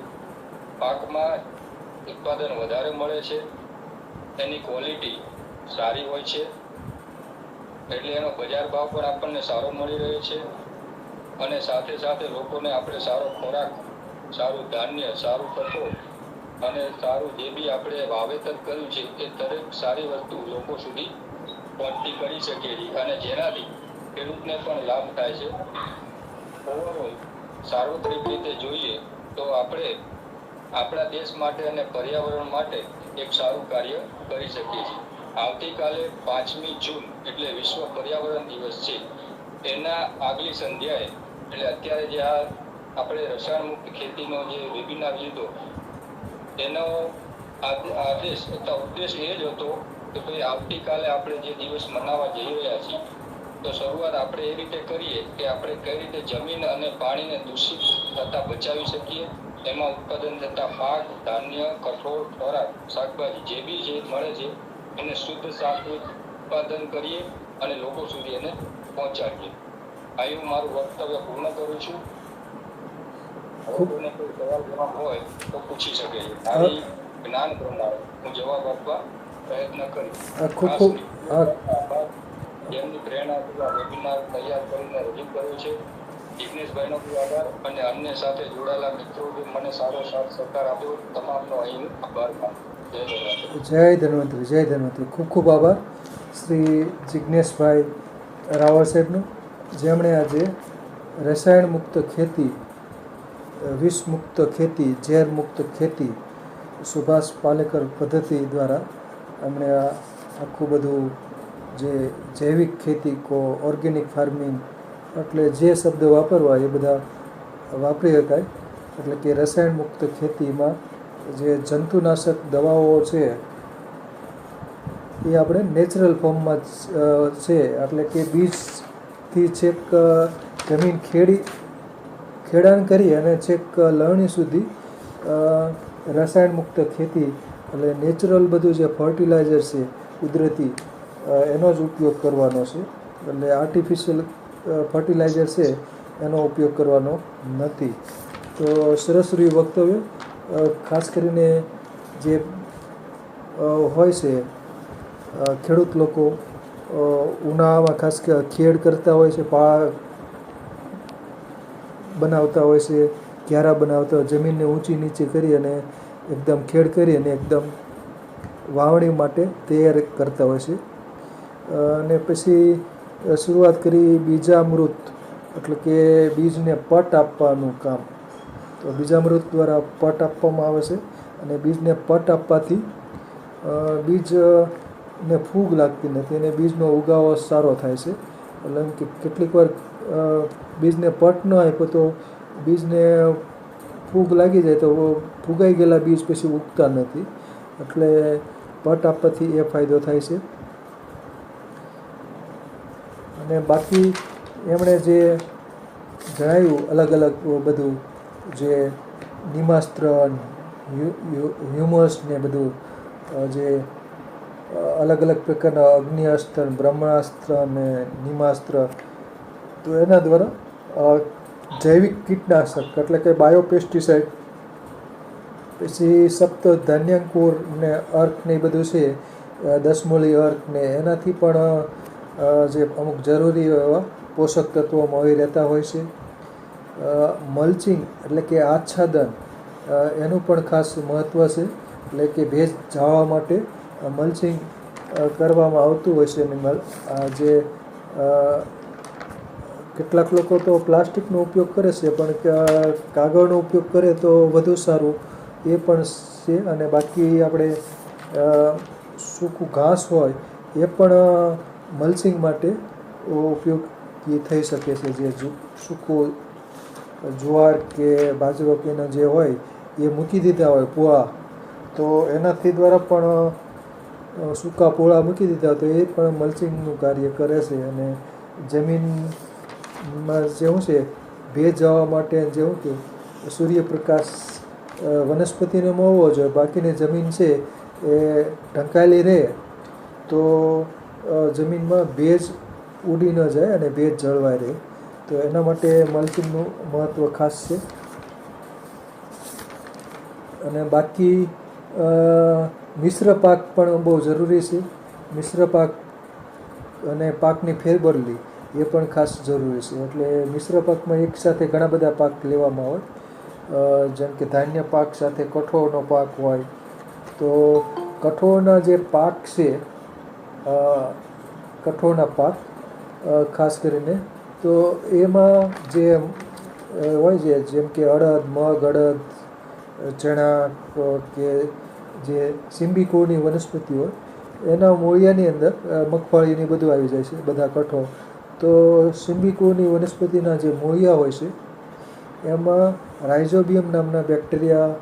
પાકમાં ઉત્પાદન વધારે મળે છે, એની ક્વોલિટી સારી હોય છે, એટલે એનો બજાર ભાવ પણ આપણને સારો મળી રહે છે અને સાથે સાથે લોકોને આપણે સારો ખોરાક, સારું ધાન્ય, સારું કઠોળ અને સારું જે બી આપણે વાવેતર કર્યું છે એ દરેક સારી વસ્તુ લોકો સુધી પહોંચતી કરી શકીએ છીએ અને જેનાથી ખેડૂતને પણ લાભ થાય છે. ઓવરઓલ સાર્વત્રિક રીતે જોઈએ તો આપણે આપણા દેશ માટે અને પર્યાવરણ માટે એક સારું કાર્ય કરી શકીએ છીએ. આવતીકાલે 5મી જૂન એટલે વિશ્વ પર્યાવરણ દિવસ છે. એના આગલી સંધ્યાએ એટલે અત્યારે જે આપણે રસાયણ મુક્ત ખેતીનો જે વેબિનાર લીધો એનો આદેશ અથવા ઉદ્દેશ એ જ હતો કે ભાઈ આવતીકાલે આપણે જે દિવસ મનાવવા જઈ રહ્યા છીએ તો શરૂઆત આપણે એ રીતે કરીએ કે આપણે કઈ રીતે જમીન અને પાણીને દૂષિત થતા બચાવી શકીએ, એમાં ઉત્પાદન થતા પાક, ધાન્ય, કઠોળ, ખોરાક, શાકભાજી જે બી જે મળે છે એને શુદ્ધ સાત્વિક ઉત્પાદન કરીએ અને લોકો સુધી એને પહોંચાડીએ. આ હું મારું વક્તવ્ય પૂર્ણ કરું છું. કોઈને કોઈ સવાલ જવાબ હોય તો પૂછી શકે છે. મારી જ્ઞાન પ્રમાણે હું જવાબ આપવા પ્રયત્ન કરીશ. જેમની પ્રેરણા વેબિનાર તૈયાર કરીને રજૂ કર્યો છે જિગ્નેશભાઈનો બી આભાર અને અન્ય સાથે જોડાયેલા મિત્રો જે મને સારો સાથ સહકાર આપ્યો તમામનો અહીં આભાર માનું. જય ધન્વંતરી, જય ધન્વંતરી. ખૂબ ખૂબ આભાર શ્રી જિજ્ઞેશભાઈ રાવળ સાહેબનો, જેમણે આજે રસાયણ મુક્ત ખેતી, વિષ મુક્ત ખેતી, ઝેર મુક્ત ખેતી સુભાષ પાલેકર પદ્ધતિ દ્વારા એમણે આ આખું બધું જે જૈવિક ખેતી ઓર્ગેનિક ફાર્મિંગ એટલે જે શબ્દ વાપરવા એ બધા વાપરી શકાય. એટલે કે રસાયણ મુક્ત ખેતીમાં જે જંતુનાશક દવાઓ છે એ આપણે નેચરલ ફોર્મમાં છે, એટલે કે બીજથી છેક જમીન ખેડાણ કરી અને છેક લણણી સુધી રસાયણ મુક્ત ખેતી એટલે નેચરલ બધું જે ફર્ટિલાઇઝર છે કુદરતી એનો જ ઉપયોગ કરવાનો છે. એટલે આર્ટિફિશિયલ ફર્ટિલાઇઝર છે એનો ઉપયોગ કરવાનો નથી. તો સરસ રહ્યું વક્તવ્ય. ખાસ કરીને જે હોય છે ખેડૂત લોકો ઉનાળામાં ખાસ ખેડ કરતા હોય છે, બનાવતા હોય છે, ક્યારા બનાવતા હોય, જમીનને ઊંચી નીચી કરી અને એકદમ ખેડ કરી અને એકદમ વાવણી માટે તૈયાર કરતા હોય છે. અને પછી શરૂઆત કરી બીજામૃત એટલે કે બીજને પટ આપવાનું કામ. તો બીજામૃત દ્વારા પટ આપવામાં આવે છે અને બીજને પટ આપવાથી બીજને ફૂગ લાગતી નથી અને બીજનો ઉગાવો સારો થાય છે. એટલે કે કેટલીક વાર બીજને પટ ન આપ્યો તો બીજને ફૂગ લાગી જાય તો ફૂગાઈ ગયેલા બીજ પછી ઉગતા નથી. એટલે પટ આપવાથી એ ફાયદો થાય છે. અને બાકી એમણે જે જણાવ્યું અલગ અલગ બધું જે નિમાસ્ત્ર, હ્યુમસ ને બધું જે અલગ અલગ પ્રકારના અગ્નિઅસ્ત્ર, બ્રહ્માસ્ત્ર અને નિમાસ્ત્ર, તો એના દ્વારા જૈવિક કીટનાશક એટલે કે બાયોપેસ્ટિસાઇડ, પછી સપ્ત ધાન્યાંકુર ને અર્ક ને એ બધું છે, દસમૂલી અર્ક ને એનાથી પણ જે અમુક જરૂરી એવા પોષક તત્વો મળી રહેતા હોય છે. મલ્ચિંગ એટલે કે આચ્છાદન, એનું પણ ખાસ મહત્ત્વ છે. એટલે કે ભેજ જાળવવા માટે મલ્ચિંગ કરવામાં આવતું હોય છે. અને જે કેટલાક લોકો તો પ્લાસ્ટિકનો ઉપયોગ કરે છે, પણ કાગળનો ઉપયોગ કરે તો વધુ સારું એ પણ છે. અને બાકી આપણે સૂકું ઘાસ હોય એ પણ મલ્ચિંગ માટે ઉપયોગી થઈ શકે છે. જે સૂકું જુવાર કે બાજરો કે એના જે હોય એ મૂકી દીધા હોય પૂળા, તો એનાથી દ્વારા પણ સૂકા પૂળા મૂકી દીધા હોય તો એ પણ મલ્ચિંગનું કાર્ય કરે છે. અને જમીનમાં જેવું છે ભેજ જવા માટે જેવું કે સૂર્યપ્રકાશ વનસ્પતિને મળવો જોઈએ, બાકીની જમીન છે એ ઢંકાયેલી રહે તો જમીનમાં ભેજ ઉડી ન જાય અને ભેજ જળવાઈ રહે. તો એના માટે મલ્ચિંગનું મહત્ત્વ ખાસ છે. અને બાકી મિશ્ર પાક પણ બહુ જરૂરી છે. મિશ્ર પાક અને પાકની ફેરબદલી એ પણ ખાસ જરૂરી છે. એટલે મિશ્ર પાકમાં એકસાથે ઘણા બધા પાક લેવામાં આવે. જેમ કે ધાન્ય પાક સાથે કઠોળનો પાક હોય તો કઠોળના જે પાક છે, કઠોળના પાક ખાસ કરીને, તો એમાં જે હોય છે જેમ કે અડદ, મગ, અડદ, ચણા કે જે સિંબિકોની વનસ્પતિ હોય એના મૂળિયાની અંદર મગફળીની બધું આવી જાય છે, બધા કઠોળ. તો સિંબિકોની વનસ્પતિના જે મૂળિયા હોય છે એમાં રાઇઝોબિયમ નામના બેક્ટેરિયા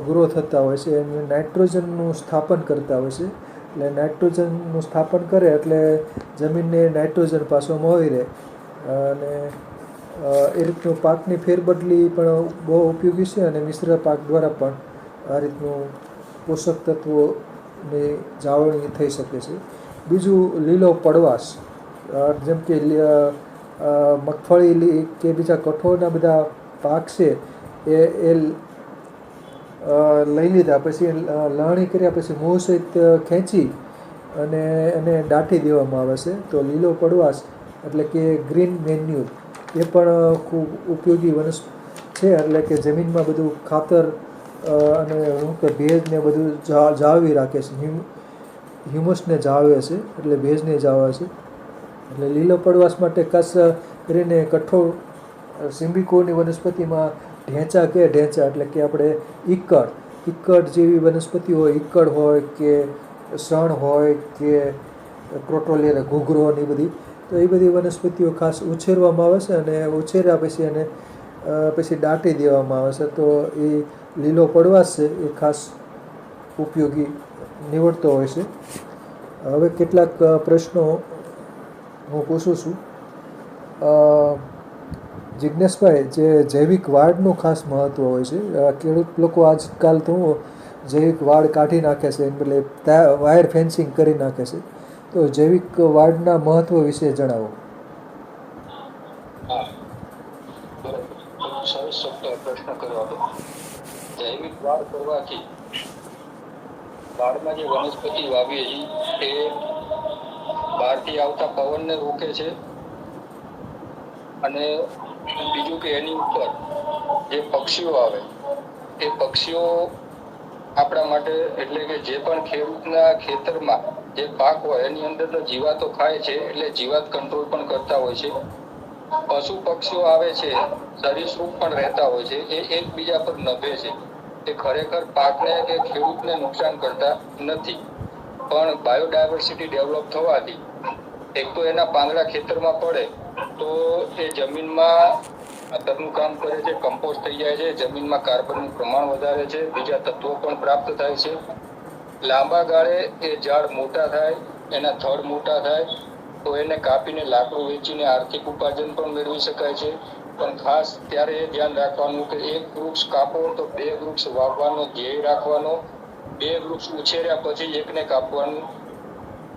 ગ્રો થતા હોય છે. એને નાઇટ્રોજનનું સ્થાપન કરતા હોય છે. એટલે નાઇટ્રોજનનું સ્થાપન કરે એટલે જમીનને નાઇટ્રોજન પાછો મળી રહે. અને એ રીતનું પાકની ફેરબદલી પણ બહુ ઉપયોગી છે. અને મિશ્ર પાક દ્વારા પણ આ રીતનું પોષક તત્વોની જાળવણી થઈ શકે છે. બીજું લીલો પડવાશ, જેમ કે મગફળી કે બીજા કઠોળના બધા પાક છે એ લઈ લીધા પછી લણણી કર્યા પછી મૂળ સહિત ખેંચી અને એને દાટી દેવામાં આવે છે. તો લીલો પડવાશ એટલે કે ગ્રીન મેન્યુર એ પણ ખૂબ ઉપયોગી છે. એટલે કે જમીનમાં બધું ખાતર અને શું કે ભેજને બધું જાળવી રાખે છે, હ્યુમસને જાળવે છે, એટલે ભેજને જાળવે છે. એટલે લીલો પડવાશ માટે ખાસ કરીને કઠોળ સિંબિકોની વનસ્પતિમાં ઢેંચા એટલે કે આપણે ઈક્કડ જેવી વનસ્પતિ હોય, ઈક્કડ હોય કે શણ હોય કે ક્રોટોલિયા, ઘૂઘરો ને એ બધી, તો એ બધી વનસ્પતિઓ ખાસ ઉછેરવામાં આવે છે. અને ઉછેર્યા પછી એને પછી દાટી દેવામાં આવે છે. તો એ લીલો પડવાશ છે એ ખાસ ઉપયોગી નીવડતો હોય છે. હવે કેટલાક પ્રશ્નો હું પૂછું છું. જિજ્ઞેશભાઈ, જે જૈવિક વાડનું ખાસ મહત્ત્વ હોય છે, ખેડૂત લોકો આજકાલ તો જૈવિક વાડ કાઢી નાખે છે, એને બદલે વાયર ફેન્સિંગ કરી નાખે છે. તો જૈવિક વાડના મહત્ત્વ વિશે જણાવો. હા, બરાબર. ખૂબ સરસ પ્રશ્ન કર્યો હતો. જૈવિક વાડ કરવાથી વાડમાં જે વનસ્પતિ વાવીએ છીએ એ બહારથી આવતા પવનને રોકે છે અને બીજું કે એની ઉપર જે પક્ષીઓ આવે એ પક્ષીઓ આપણા માટે એટલે કે જે પણ ખેડૂતના ખેતરમાં જે પાક હોય એની અંદરનો જીવાતો ખાય છે એટલે જીવાત કંટ્રોલ પણ કરતા હોય છે. પશુ પક્ષીઓ આવે છે, સરીસૃપ પણ રહેતા હોય છે, એ એકબીજા પર નભે છે. તે ખરેખર પાકને કે ખેડૂતને નુકસાન કરતા નથી, પણ બાયોડાયવર્સિટી ડેવલપ થવાથી એક તો એના પાંદડા ખેતરમાં પડે તો એ જમીનમાં ખાતરનું કામ કરે છે, કમ્પોસ્ટ થઈ જાય છે, જમીનમાં કાર્બનનું પ્રમાણ વધારે છે, બીજા તત્વો પણ પ્રાપ્ત થાય છે. લાંબા ગાળે એ ઝાડ મોટા થાય, એના થડ મોટા થાય તો એને કાપીને લાકડું વેચીને આર્થિક ઉપાર્જન પણ મેળવી શકાય છે. પણ ખાસ ત્યારે એ ધ્યાન રાખવાનું કે એક વૃક્ષ કાપો તો 2 વૃક્ષ વાવવાનો ધ્યેય રાખવાનો. 2 વૃક્ષ ઉછેર્યા પછી એકને કાપવાનું.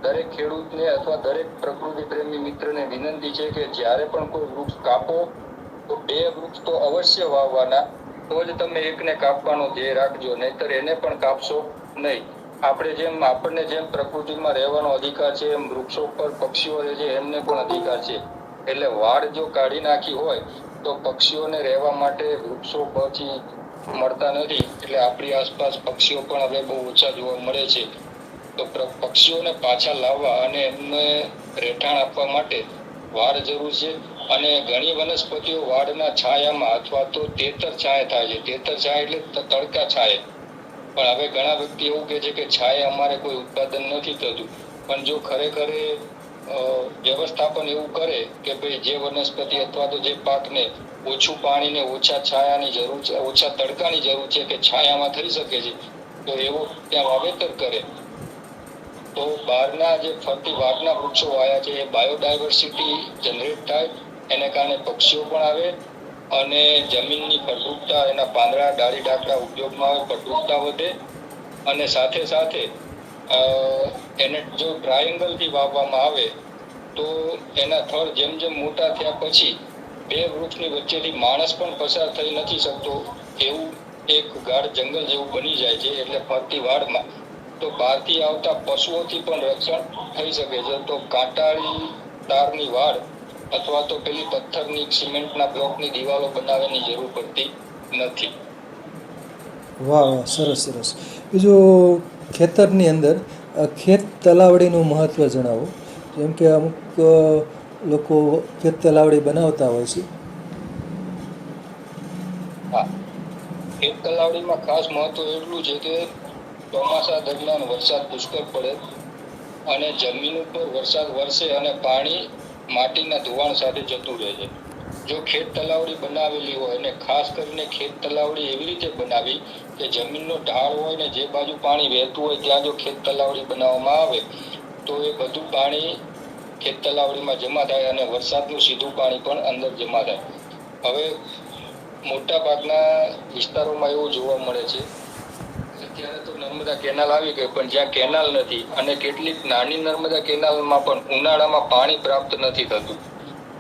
દરેક ખેડૂતને અથવા દરેક પ્રકૃતિ પ્રેમી મિત્રને વિનંતી છે કે જ્યારે પણ કોઈ વૃક્ષ કાપો તો 2 વૃક્ષ તો અવશ્ય વાવવાના, તો જ તમે એકને કાપવાનો ધ્યેય રાખજો, નહીતર એને પણ કાપશો નહીં. આપણને જેમ પ્રકૃતિમાં રહેવાનો અધિકાર છે એમ વૃક્ષો પર પક્ષીઓ રહે છે એમને પણ અધિકાર છે. એટલે વાડ જો કાઢી નાખી હોય તો પક્ષીઓને રહેવા માટે વૃક્ષો પછી મળતા નથી, એટલે આપણી આસપાસ પક્ષીઓ પણ હવે બહુ ઓછા જોવા મળે છે. તો પક્ષીઓને પાછા લાવવા અને એમને રહેઠાણ આપવા માટે વાડ જરૂર છે. અને ઘણી વનસ્પતિઓ વાડના છાયામાં અથવા તો તેતર છાયા થાય છે. તેતર છાયા એટલે તડકા છાયે. પણ હવે ઘણા વ્યક્તિ એવું કહે છે કે છાયે અમારે કોઈ ઉત્પાદન નથી થતું. પણ જો ખરેખર વ્યવસ્થાપન એવું કરે કે ભાઈ જે વનસ્પતિ અથવા તો જે પાકને ઓછું પાણી ને ઓછા છાયાની જરૂર છે, ઓછા તડકાની જરૂર છે કે છાયામાં થઈ શકે છે, તો એવો ત્યાં વાવેતર કરે તો બહારના જે ફરતી વાડના વૃક્ષો વાયા છે એ બાયોડાયવર્સિટી જનરેટ થાય, એને કારણે પક્ષીઓ પણ આવે અને જમીનની ફળદ્રુપતા, એના પાંદડા ડાળી ડાકડા ઉપયોગમાં આવે, ફળદ્રુપતા વધે. અને સાથે સાથે એને જો ટ્રાયેંગલથી વાવવામાં આવે તો એના થડ જેમ જેમ મોટા થયા પછી 2 વૃક્ષની વચ્ચેથી માણસ પણ પસાર થઈ નથી શકતો એવું એક ગાઢ જંગલ જેવું બની જાય છે. એટલે ફરતી વાડમાં તો બહારથી આવતા પશુઓથી પણ રક્ષણ થઈ શકે છે. તો કાંટાળી તારની વાડ અથવા તો પેલી પથ્થરની સિમેન્ટના બ્લોકની દિવાલો બનાવવાની જરૂર પડતી નથી. વાહ વાહ, સરસ સરસ. બીજું ખેતરની અંદર ખેત તલાવડીનું મહત્ત્વ જણાવો. જેમ કે અમુક લોકો ખેત તલાવડી બનાવતા હોય છે. હા, ખેત તલાવડીમાં ખાસ મહત્વ એટલું છે કે ચોમાસા દરમિયાન વરસાદ પુષ્કળ પડે અને જમીન ઉપર વરસાદ વરસે અને પાણી માટીના ધોવાણ સાથે જતું રહે છે. જો ખેત તલાવડી બનાવેલી હોય, અને ખાસ કરીને ખેત તલાવડી એવી રીતે બનાવી કે જમીનનો ઢાળ હોય ને જે બાજુ પાણી વહેતું હોય ત્યાં જો ખેત તલાવડી બનાવવામાં આવે તો એ બધું પાણી ખેત તલાવડીમાં જમા થાય અને વરસાદનું સીધું પાણી પણ અંદર જમા થાય. હવે મોટા ભાગના વિસ્તારોમાં એવું જોવા મળે છે, અત્યારે તો નર્મદા કેનાલ આવી ગઈ, પણ જ્યાં કેનાલ નથી અને કેટલીક નાની નર્મદા કેનાલમાં પણ ઉનાળામાં પાણી પ્રાપ્ત નથી થતું,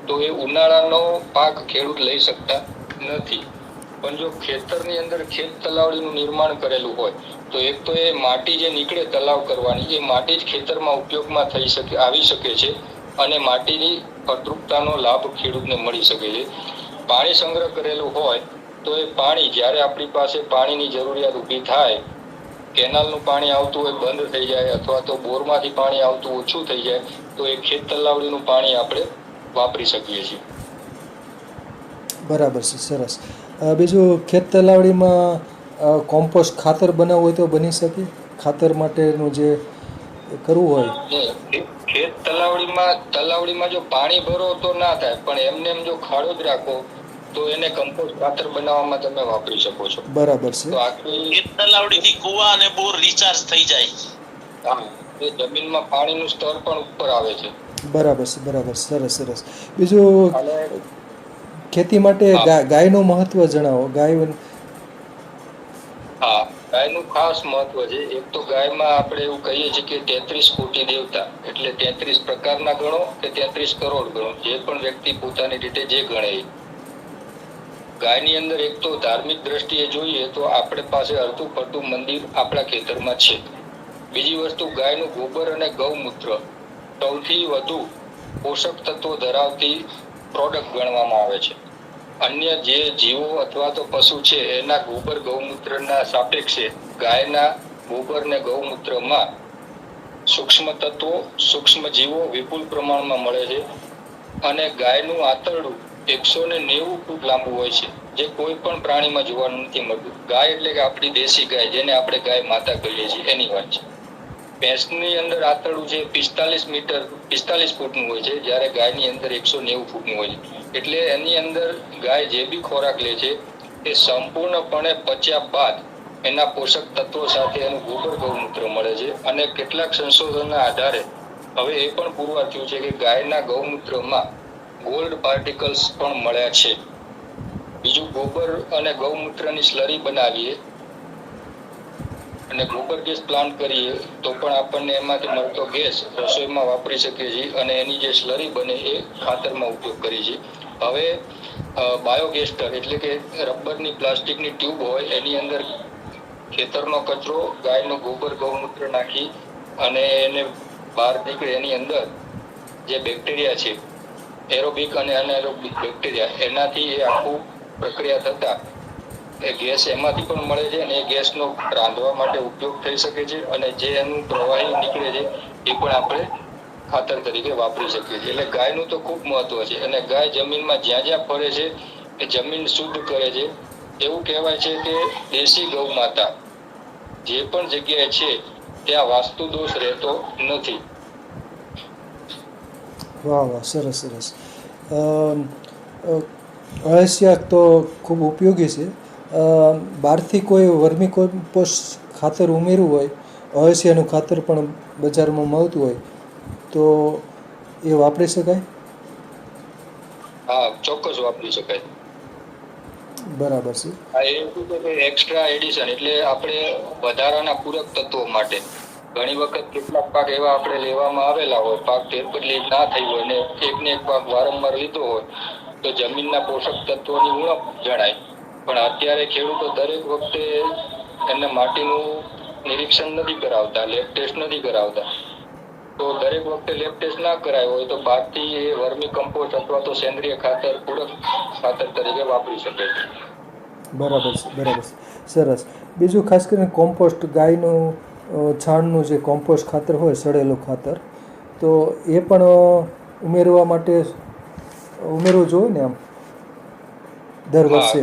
તો એ ઉનાળાનો પાક ખેડૂત લઈ શકતા નથી. પણ જો ખેતરની અંદર ખેત તલાવડીનું નિર્માણ કરેલું હોય તો એક તો એ માટી જે નીકળે તલાવ કરવાની, એ માટી જ ખેતરમાં ઉપયોગમાં આવી શકે છે અને માટીની ફળદ્રુપતાનો લાભ ખેડૂતને મળી શકે છે. પાણી સંગ્રહ કરેલું હોય તો એ પાણી જ્યારે આપણી પાસે પાણીની જરૂરિયાત ઊભી થાય, કેનાલનું પાણી આવતું હોય બંધ થઈ જાય અથવા તો બોરમાંથી પાણી આવતું ઓછું થઈ જાય, તો એ ખેત તલાવડીનું પાણી આપણે વાપરી શકીએ છીએ. બરાબર છે, સરસ. બીજું ખેત તલાવડીમાં કોમ્પોસ્ટ ખાતર બનાવવું હોય તો બની શકે? ખાતર માટેનું જે કરવું હોય. ખેત તલાવડીમાં જો પાણી ભરો તો ના થાય, પણ એમને એમ જો ખાડો જ રાખો તો એને કમ્પોસ્ટ ખાતર બનાવવામાં તમે વાપરી શકો છો. બરાબર છે. તો આખી ખેત તલાવડીથી કુવા અને બોર રિચાર્જ થઈ જાય. હા, એ જમીનમાં પાણીનું સ્તર પણ ઉપર આવે છે. બરાબર છે, બરાબર, સરસ સરસ. બીજું ખેતી માટે ગાયનું મહત્વ જણાવો. હા, ગાયનું ખાસ મહત્વ છે. એક તો ગાયમાં આપણે એવું કહીએ છીએ કે 33 કોટી દેવતા, એટલે 33 પ્રકારના ગણો કે 33 કરોડ ગણો, જે પણ વ્યક્તિ પોતાની રીતે જે ગણે. ગાયની અંદર એક તો ધાર્મિક દ્રષ્ટિએ જોઈએ તો આપણે પાસે અડધું ફરતું મંદિર આપણા ખેતરમાં છે. બીજી વસ્તુ, ગાયનું ગોબર અને ગૌમૂત્ર સૌથી વધુ પોષક તત્વો ધરાવતી પ્રોડક્ટ ગણવામાં આવે છે. અન્ય જે જીવો અથવા તો પશુ છે એના ગોબર ગૌમૂત્રના સાપેક્ષે ગાયના ગોબર ને ગૌમૂત્રમાં સૂક્ષ્મ તત્વો સૂક્ષ્મ જીવો વિપુલ પ્રમાણમાં મળે છે અને ગાયનું આંતરડું 190 ફૂટ લાંબુ હોય છે, જે કોઈ પણ પ્રાણીમાં જોવા નથી મળતું. ગાય એટલે કે આપણી દેશી ગાય, જેને આપણે ગાય માતા કહીએ છીએ, એની વાત છે. ભેંસની અંદર આંતરડું છે 45 ફૂટનું હોય છે, જ્યારે ગાયની અંદર 190 ફૂટનું હોય છે. એટલે એની અંદર ગાય જે બી ખોરાક લે છે એ સંપૂર્ણપણે પચ્યા બાદ એના પોષક તત્વો સાથે એનું ગોબર ગૌમૂત્ર મળે છે. અને કેટલાક સંશોધનના આધારે હવે એ પણ પુરવાર થયું છે કે ગાયના ગૌમૂત્રમાં ગોલ્ડ પાર્ટિકલ્સ પણ મળ્યા છે. બીજું, ગોબર અને ગૌમૂત્રની સ્લરી બનાવીએ અને ગોબર ગેસ પ્લાન્ટ કરીએ તો પણ આપણને એમાંથી મળતો ગેસ રસોઈમાં વાપરી શકીએ છીએ અને એની જે સ્લરી બને એ ખાતરમાં ઉપયોગ કરીએ છીએ. હવે બાયોગેસ્ટર એટલે કે રબરની પ્લાસ્ટિકની ટ્યુબ હોય, એની અંદર ખેતરનો કચરો, ગાયનું ગોબર ગૌમૂત્ર નાખી અને એને બહાર નીકળે એની અંદર જે બેક્ટેરિયા છે, એરોબિક અને અનએરોબિક બેક્ટેરિયા, એનાથી એ આખું પ્રક્રિયા થતા એ ગેસ એમાંથી પણ મળે છે અને એ ગેસનો રાંધવા માટે ઉપયોગ થઈ શકે છે અને જે એનું પ્રવાહી નીકળે છે એ પણ આપણે ખાતર તરીકે વાપરી શકીએ છીએ. એટલે ગાયનું તો ખૂબ મહત્વ છે અને ગાય જમીનમાં જ્યાં જ્યાં ફરે છે એ જમીન શુદ્ધ કરે છે. એવું કહેવાય છે કે દેશી ગૌ માતા જે પણ જગ્યાએ છે ત્યાં વાસ્તુ દોષ રહેતો નથી. વાહ વાહ, સરસ સરસ. અળસિયા તો ખૂબ ઉપયોગી છે. બહારથી કોઈ વર્મી કોમ્પોસ્ટ ખાતર ઉમેરવું હોય, અળસિયાનું ખાતર પણ બજારમાં મળતું હોય, તો એ વાપરી શકાય? હા, ચોક્કસ વાપરી શકાય. બરાબર છે. હા, એ શું છે કે એક્સ્ટ્રા એડિશન એટલે આપણે વધારાના પૂરક તત્વો માટે ઘણી વખત કેટલાક પાક એવા આપણે લેવામાં આવેલા હોય, પાક ફેરબદલી ના થઈ હોય ને એકને એક પાક વારંવાર લીધો હોય તો જમીનના પોષક તત્વોની ઉણપ જણાય. પણ અત્યારે ખેડૂતો દરેક વખતે એને માટીનું નિરીક્ષણ નથી કરાવતા, લેબ ટેસ્ટ નથી કરાવતા. તો દરેક વખતે લેબ ટેસ્ટ ના કરાયો હોય તો બહારથી એ વર્મી કમ્પોસ્ટ અથવા તો સેન્દ્રિય ખાતર પૂરક ખાતર તરીકે વાપરી શકે છે. બરાબર છે, બરાબર છે. સરસ. બીજું ખાસ કરીને કોમ્પોસ્ટ, ગાયનું છાણનું જે કોમ્પોસ્ટ ખાતર હોય, સડેલું ખાતર, તો એ પણ ઉમેરવા માટે ઉમેરવું જોઈએ ને આમ દર હા, વર્ષે?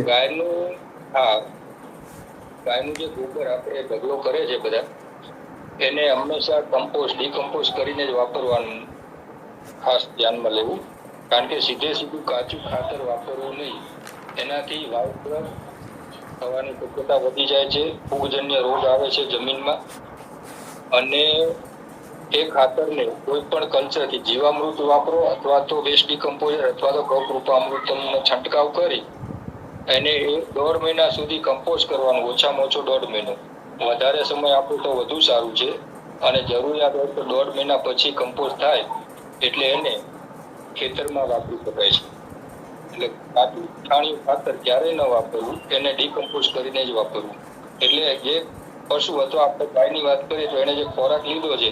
ગાયનું જે ગોબર આપણે ઢગલો કરે છે બધા, એને હંમેશા કમ્પોસ્ટ ડીકમ્પોસ્ટ કરીને જ વાપરવાનું ખાસ ધ્યાનમાં લેવું. કારણ કે સીધું કાચું ખાતર વાપરવું નહીં. એનાથી વાવગ્રસ્ત થવાની શક્યતા વધી જાય છે, ફૂગજન્ય રોગ આવે છે જમીનમાં. અને એ ખાતરને કોઈ પણ કલ્ચરથી જીવામૃત વાપરો અથવા તો વેસ્ટ ડીકમ્પોઝર અથવા તો ગૌકૃપામૃતનો છંટકાવ કરી એને 1.5 મહિના સુધી કમ્પોઝ કરવાનું, ઓછામાં ઓછો 1.5 મહિનો. વધારે સમય આપો તો વધુ સારું છે અને જરૂરિયાત હોય તો 1.5 મહિના પછી કમ્પોઝ થાય એટલે એને ખેતરમાં વાપરી શકાય છે. એટલે કાચું છાણિયું ખાતર ક્યારેય ન વાપરવું, એને ડીકમ્પોઝ કરીને જ વાપરવું. એટલે જે પશુ અથવા આપણે ગાયની વાત કરીએ તો એને જે ખોરાક લીધો છે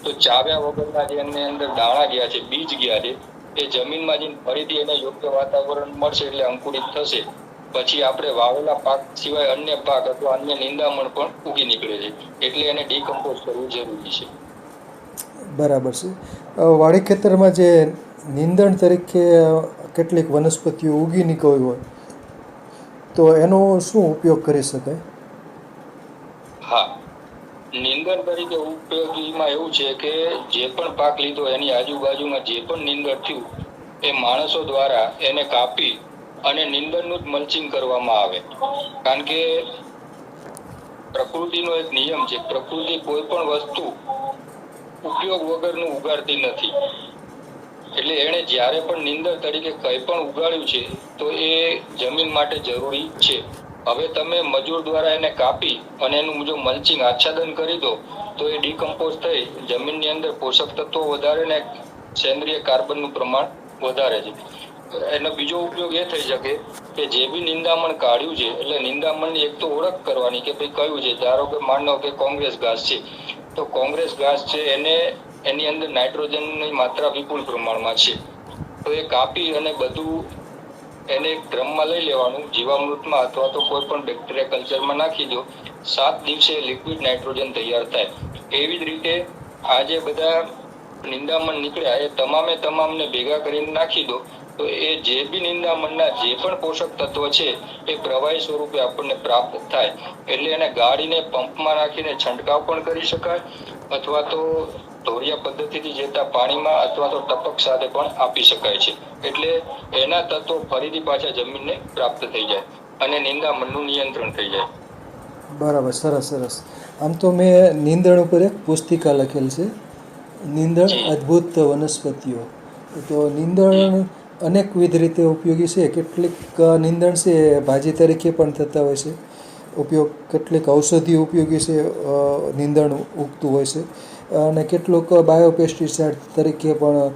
તો ચાવ્યા વગરના જે એની અંદર દાણા ગયા છે, બીજ ગયા છે, એ જમીનમાં જઈને ફરીથી એને યોગ્ય વાતાવરણ મળશે એટલે અંકુરિત થશે. પછી આપણે વાવેલા પાક સિવાય અન્ય પાક અથવા અન્ય નિંદામણ પણ ઉગી નીકળે છે. એટલે એને ડીકમ્પોઝ કરવું જરૂરી છે. બરાબર છે. વાડી ખેતરમાં જે નીંદણ તરીકે કેટલીક વનસ્પતિઓ ઉગી નીકળી હોય, તો એનો શું ઉપયોગ કરી શકાય? હા, નીંદણ તરીકે ઉપયોગીમાં એવું છે કે જે પણ પાક લીધો એની આજુબાજુમાં જે પણ નીંદણ થયું એ માણસો દ્વારા એને કાપી અને નીંદણનું જ મલ્ચિંગ કરવામાં આવે. કારણ કે પ્રકૃતિનો એક નિયમ છે, પ્રકૃતિ કોઈ પણ વસ્તુ ઉપયોગ વગરનું ઉગાડતી નથી. એટલે એણે જ્યારે પણ નીંદણ તરીકે કંઈ પણ ઉગાડ્યું છે તો એ જમીન માટે જરૂરી છે. હવે તમે મજૂર દ્વારા એને કાપી અને એનું જો મલ્ચિંગ આચ્છાદન કરી દો તો એ ડીકમ્પોઝ થઈ જમીનની અંદર પોષક તત્વો વધારે ને સેન્દ્રિય કાર્બનનું પ્રમાણ વધારે છે. એનો બીજો ઉપયોગ એ થઈ શકે કે જે બી નિંદામણ કાઢ્યું છે એટલે નિંદામણની એક તો ઓળખ કરવાની કે ભાઈ કયું છે. ધારો કે માનો કે કોંગ્રેસ ઘાસ છે તો કોંગ્રેસ ઘાસ છે એને એની અંદર નાઇટ્રોજનની માત્રા વિપુલ પ્રમાણમાં છે, તો એ કાપી અને બધું એને એક ડ્રમમાં લઈ લેવાનું, જીવામૃતમાં અથવા તો કોઈ પણ બેક્ટેરિયા કલ્ચરમાં નાખી દો. 7 દિવસે લિક્વિડ નાઇટ્રોજન તૈયાર થાય. એવી જ રીતે આ જે બધા નિંદામણ નીકળ્યા એ તમામને ભેગા કરીને નાખી દો, તો એ જે બી નિંદામણના જે પણ પોષક તત્વ છે એ પ્રવાહી સ્વરૂપે આપણને પ્રાપ્ત થાય. એટલે એને ગાળીને પંપમાં નાખીને છંટકાવ પણ કરી શકાય, અથવા તો ધોરિયા પદ્ધતિથી જતા પાણીમાં અથવા તો ટપક સાથે પણ આપી શકાય છે. એટલે એના તત્વો ફરીથી પાછા જમીનને પ્રાપ્ત થઈ જાય અને નિંદામણનું નિયંત્રણ થઈ જાય. બરાબર, સરસ સરસ. આમ તો મેં નીંદણ ઉપર એક પુસ્તિકા લખેલ છે, નીંદણ અદ્ભુત વનસ્પતિઓ. તો નીંદણ અનેકવિધ રીતે ઉપયોગી છે. કેટલીક નીંદણ છે એ ભાજી તરીકે પણ થતા હોય છે ઉપયોગ, કેટલીક ઔષધિ ઉપયોગી છે, નીંદણ ઉગતું હોય છે, અને કેટલુંક બાયોપેસ્ટિસાઇડ તરીકે પણ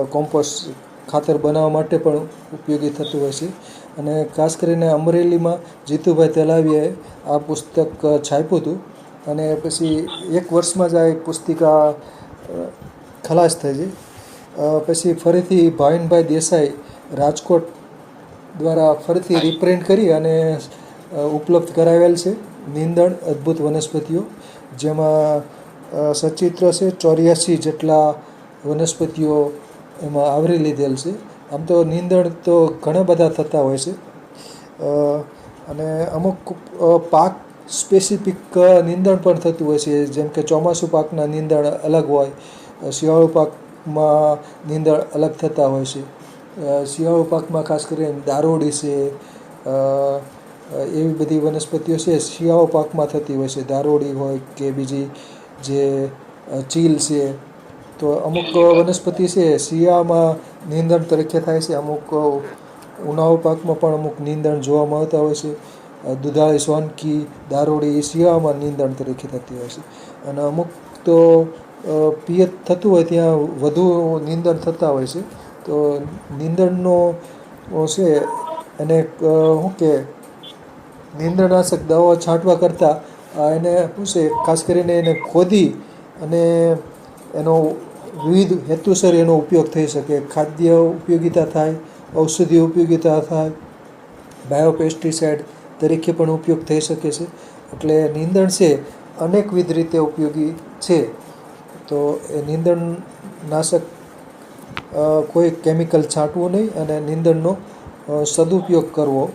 કોમ્પોસ્ટ ખાતર બનાવવા માટે પણ ઉપયોગી થતું હોય છે. અને ખાસ કરીને અમરેલીમાં જીતુભાઈ તલાવીએ આ પુસ્તક છાપ્યું હતું, અને પછી 1 વર્ષમાં જ આ પુસ્તિકા ખલાસ થઈ ગઈ. પછી ફરીથી ભાવિનભાઈ દેસાઈ રાજકોટ દ્વારા ફરીથી રિપ્રિન્ટ કરી અને ઉપલબ્ધ કરાવેલ છે, નીંદણ અદ્ભુત વનસ્પતિઓ, જેમાં સચિત્ર છે 84 જેટલા વનસ્પતિઓ એમાં આવરી લીધેલ છે. આમ તો નીંદણ તો ઘણા બધા થતા હોય છે, અને અમુક પાક સ્પેસિફિક નીંદણ પણ થતું હોય છે. જેમ કે ચોમાસું પાકના નીંદણ અલગ હોય, શિયાળુ પાકમાં નીંદણ અલગ થતા હોય છે. શિયાળુ પાકમાં ખાસ કરીને દારોડી છે, એવી બધી વનસ્પતિઓ છે શિયાળુ પાકમાં થતી હોય છે, દારોડી હોય કે બીજી જે ચીલ છે. તો અમુક વનસ્પતિ છે શિયાળામાં નીંદણ તરીકે થાય છે, અમુક ઉનાળુ પાકમાં પણ અમુક નીંદણ જોવા મળતા હોય છે. દુધાળી સોનકી, દારોડી એ શિયાળામાં નીંદણ તરીકે થતી હોય છે, અને અમુક તો પિયત થતું હોય ત્યાં વધુ નીંદણ થતા હોય છે. તો નીંદણનો છે એને શું કે નીંદણનાશક દવાઓ છાંટવા કરતાં એને શું છે ખાસ કરીને એને ખોદી અને એનો વિવિધ હેતુસર એનો ઉપયોગ થઈ શકે. ખાદ્ય ઉપયોગિતા થાય, ઔષધિ ઉપયોગિતા થાય, બાયોપેસ્ટિસાઇડ તરીકે પણ ઉપયોગ થઈ શકે છે. એટલે નીંદણ છે અનેકવિધ રીતે ઉપયોગી છે. તો એ નીંદણનાશક કોઈ કેમિકલ છાંટવું નહીં અને નીંદણનો સદુપયોગ કરવો.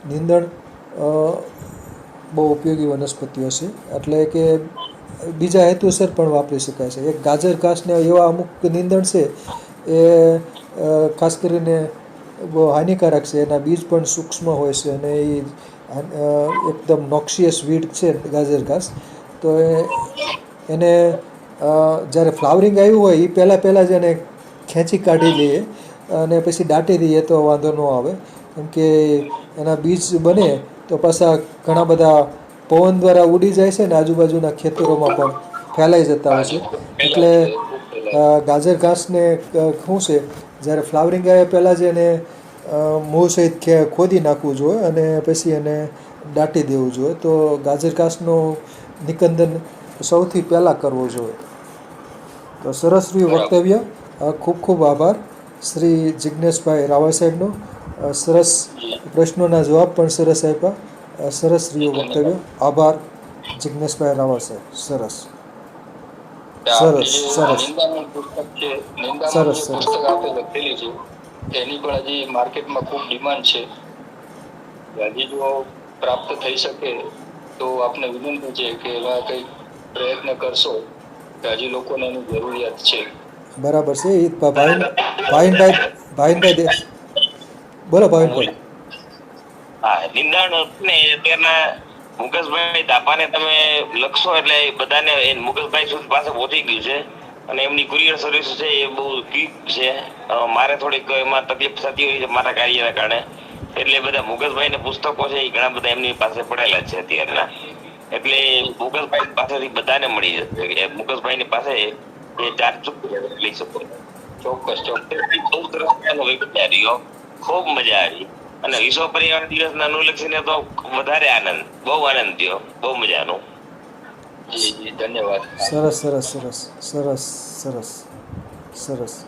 નીંદણ બહુ ઉપયોગી વનસ્પતિઓ છે, એટલે કે બીજા હેતુસર પણ વાપરી શકાય છે. એક ગાજર ઘાસને એવા અમુક નીંદણ છે એ ખાસ કરીને બહુ હાનિકારક છે. એના બીજ પણ સૂક્ષ્મ હોય છે અને એ એકદમ નોક્શિયસ વીડ છે ગાજર ઘાસ. તો એને જ્યારે ફ્લાવરિંગ આવ્યું હોય એ પહેલાં જ એને ખેંચી કાઢી લઈએ અને પછી દાટી દઈએ તો વાંધો ન આવે. કેમ કે એના બીજ બને તો પાછા ઘણા બધા પવન દ્વારા ઉડી જાય છે ને આજુબાજુના ખેતરોમાં પણ ફેલાઈ જતા હોય છે. એટલે ગાજર ઘાસને શું છે, જ્યારે ફ્લાવરિંગ આવે પહેલાં જ એને મૂળ સહિત ખોદી નાખવું જોઈએ અને પછી એને દાટી દેવું જોઈએ. તો ગાજર ઘાસનું નિકંદન સૌથી પહેલાં કરવું જોઈએ. તો સરસ રહ્યું વક્તવ્ય. ખૂબ ખૂબ આભાર શ્રી જિજ્ઞેશભાઈ રાવલ સાહેબનો. સરસ પ્રશ્નોના જવાબ પણ સરસ આપ્યા. સરસ રહ્યું વક્તવ્ય. આભાર જિજ્ઞેશભાઈ રાવલ સાહેબ. સરસ સરસ સરસ નિંદામણ પુસ્તક છે, નિંદામણ સરસ જે સરસ પુસ્તક આપણે લખેલી છે એની પણ હજી માર્કેટમાં ખૂબ ડિમાન્ડ છે. હજી જો પ્રાપ્ત થઈ શકે તો આપને વિનંતી છે કે એવા કંઈક પ્રયત્ન કરશો કે હજી લોકોને એની જરૂરિયાત છે. બરાબર છે. એ ભાવિનભાઈ દેશ બોલો ભાવિનભાઈ. હા, નિંદણ ને અત્યારના મુકેશભાઈ તાપાને તમે લખશો એટલે બધાને મુકેશભાઈ સુધી પાસે પહોંચી ગયું છે અને એમની કુરિયર સર્વિસ છે એ બહુ ક્વિક છે. મારે થોડીક એમાં તકલીફ થતી હોય છે મારા કાર્યના કારણે, એટલે બધા મુકેશભાઈ ને પુસ્તકો છે એ ઘણા બધા એમની પાસે પડેલા છે અત્યારના. એટલે મુકેશભાઈ પાસેથી બધાને મળી જશે. મુકેશભાઈ ની પાસે એ 4 ચૂક લઈ શકો. ચોક્કસ ચોક્કસ. બહુ સરસ વિચાર્યો, ખૂબ મજા આવી. અને વિશ્વ પર્યાવરણ દિવસના અનુલક્ષીને તો વધારે આનંદ, બહુ આનંદ થયો, બહુ મજાનો. જી જી ધન્યવાદ. સરસ સરસ સરસ સરસ સરસ સરસ.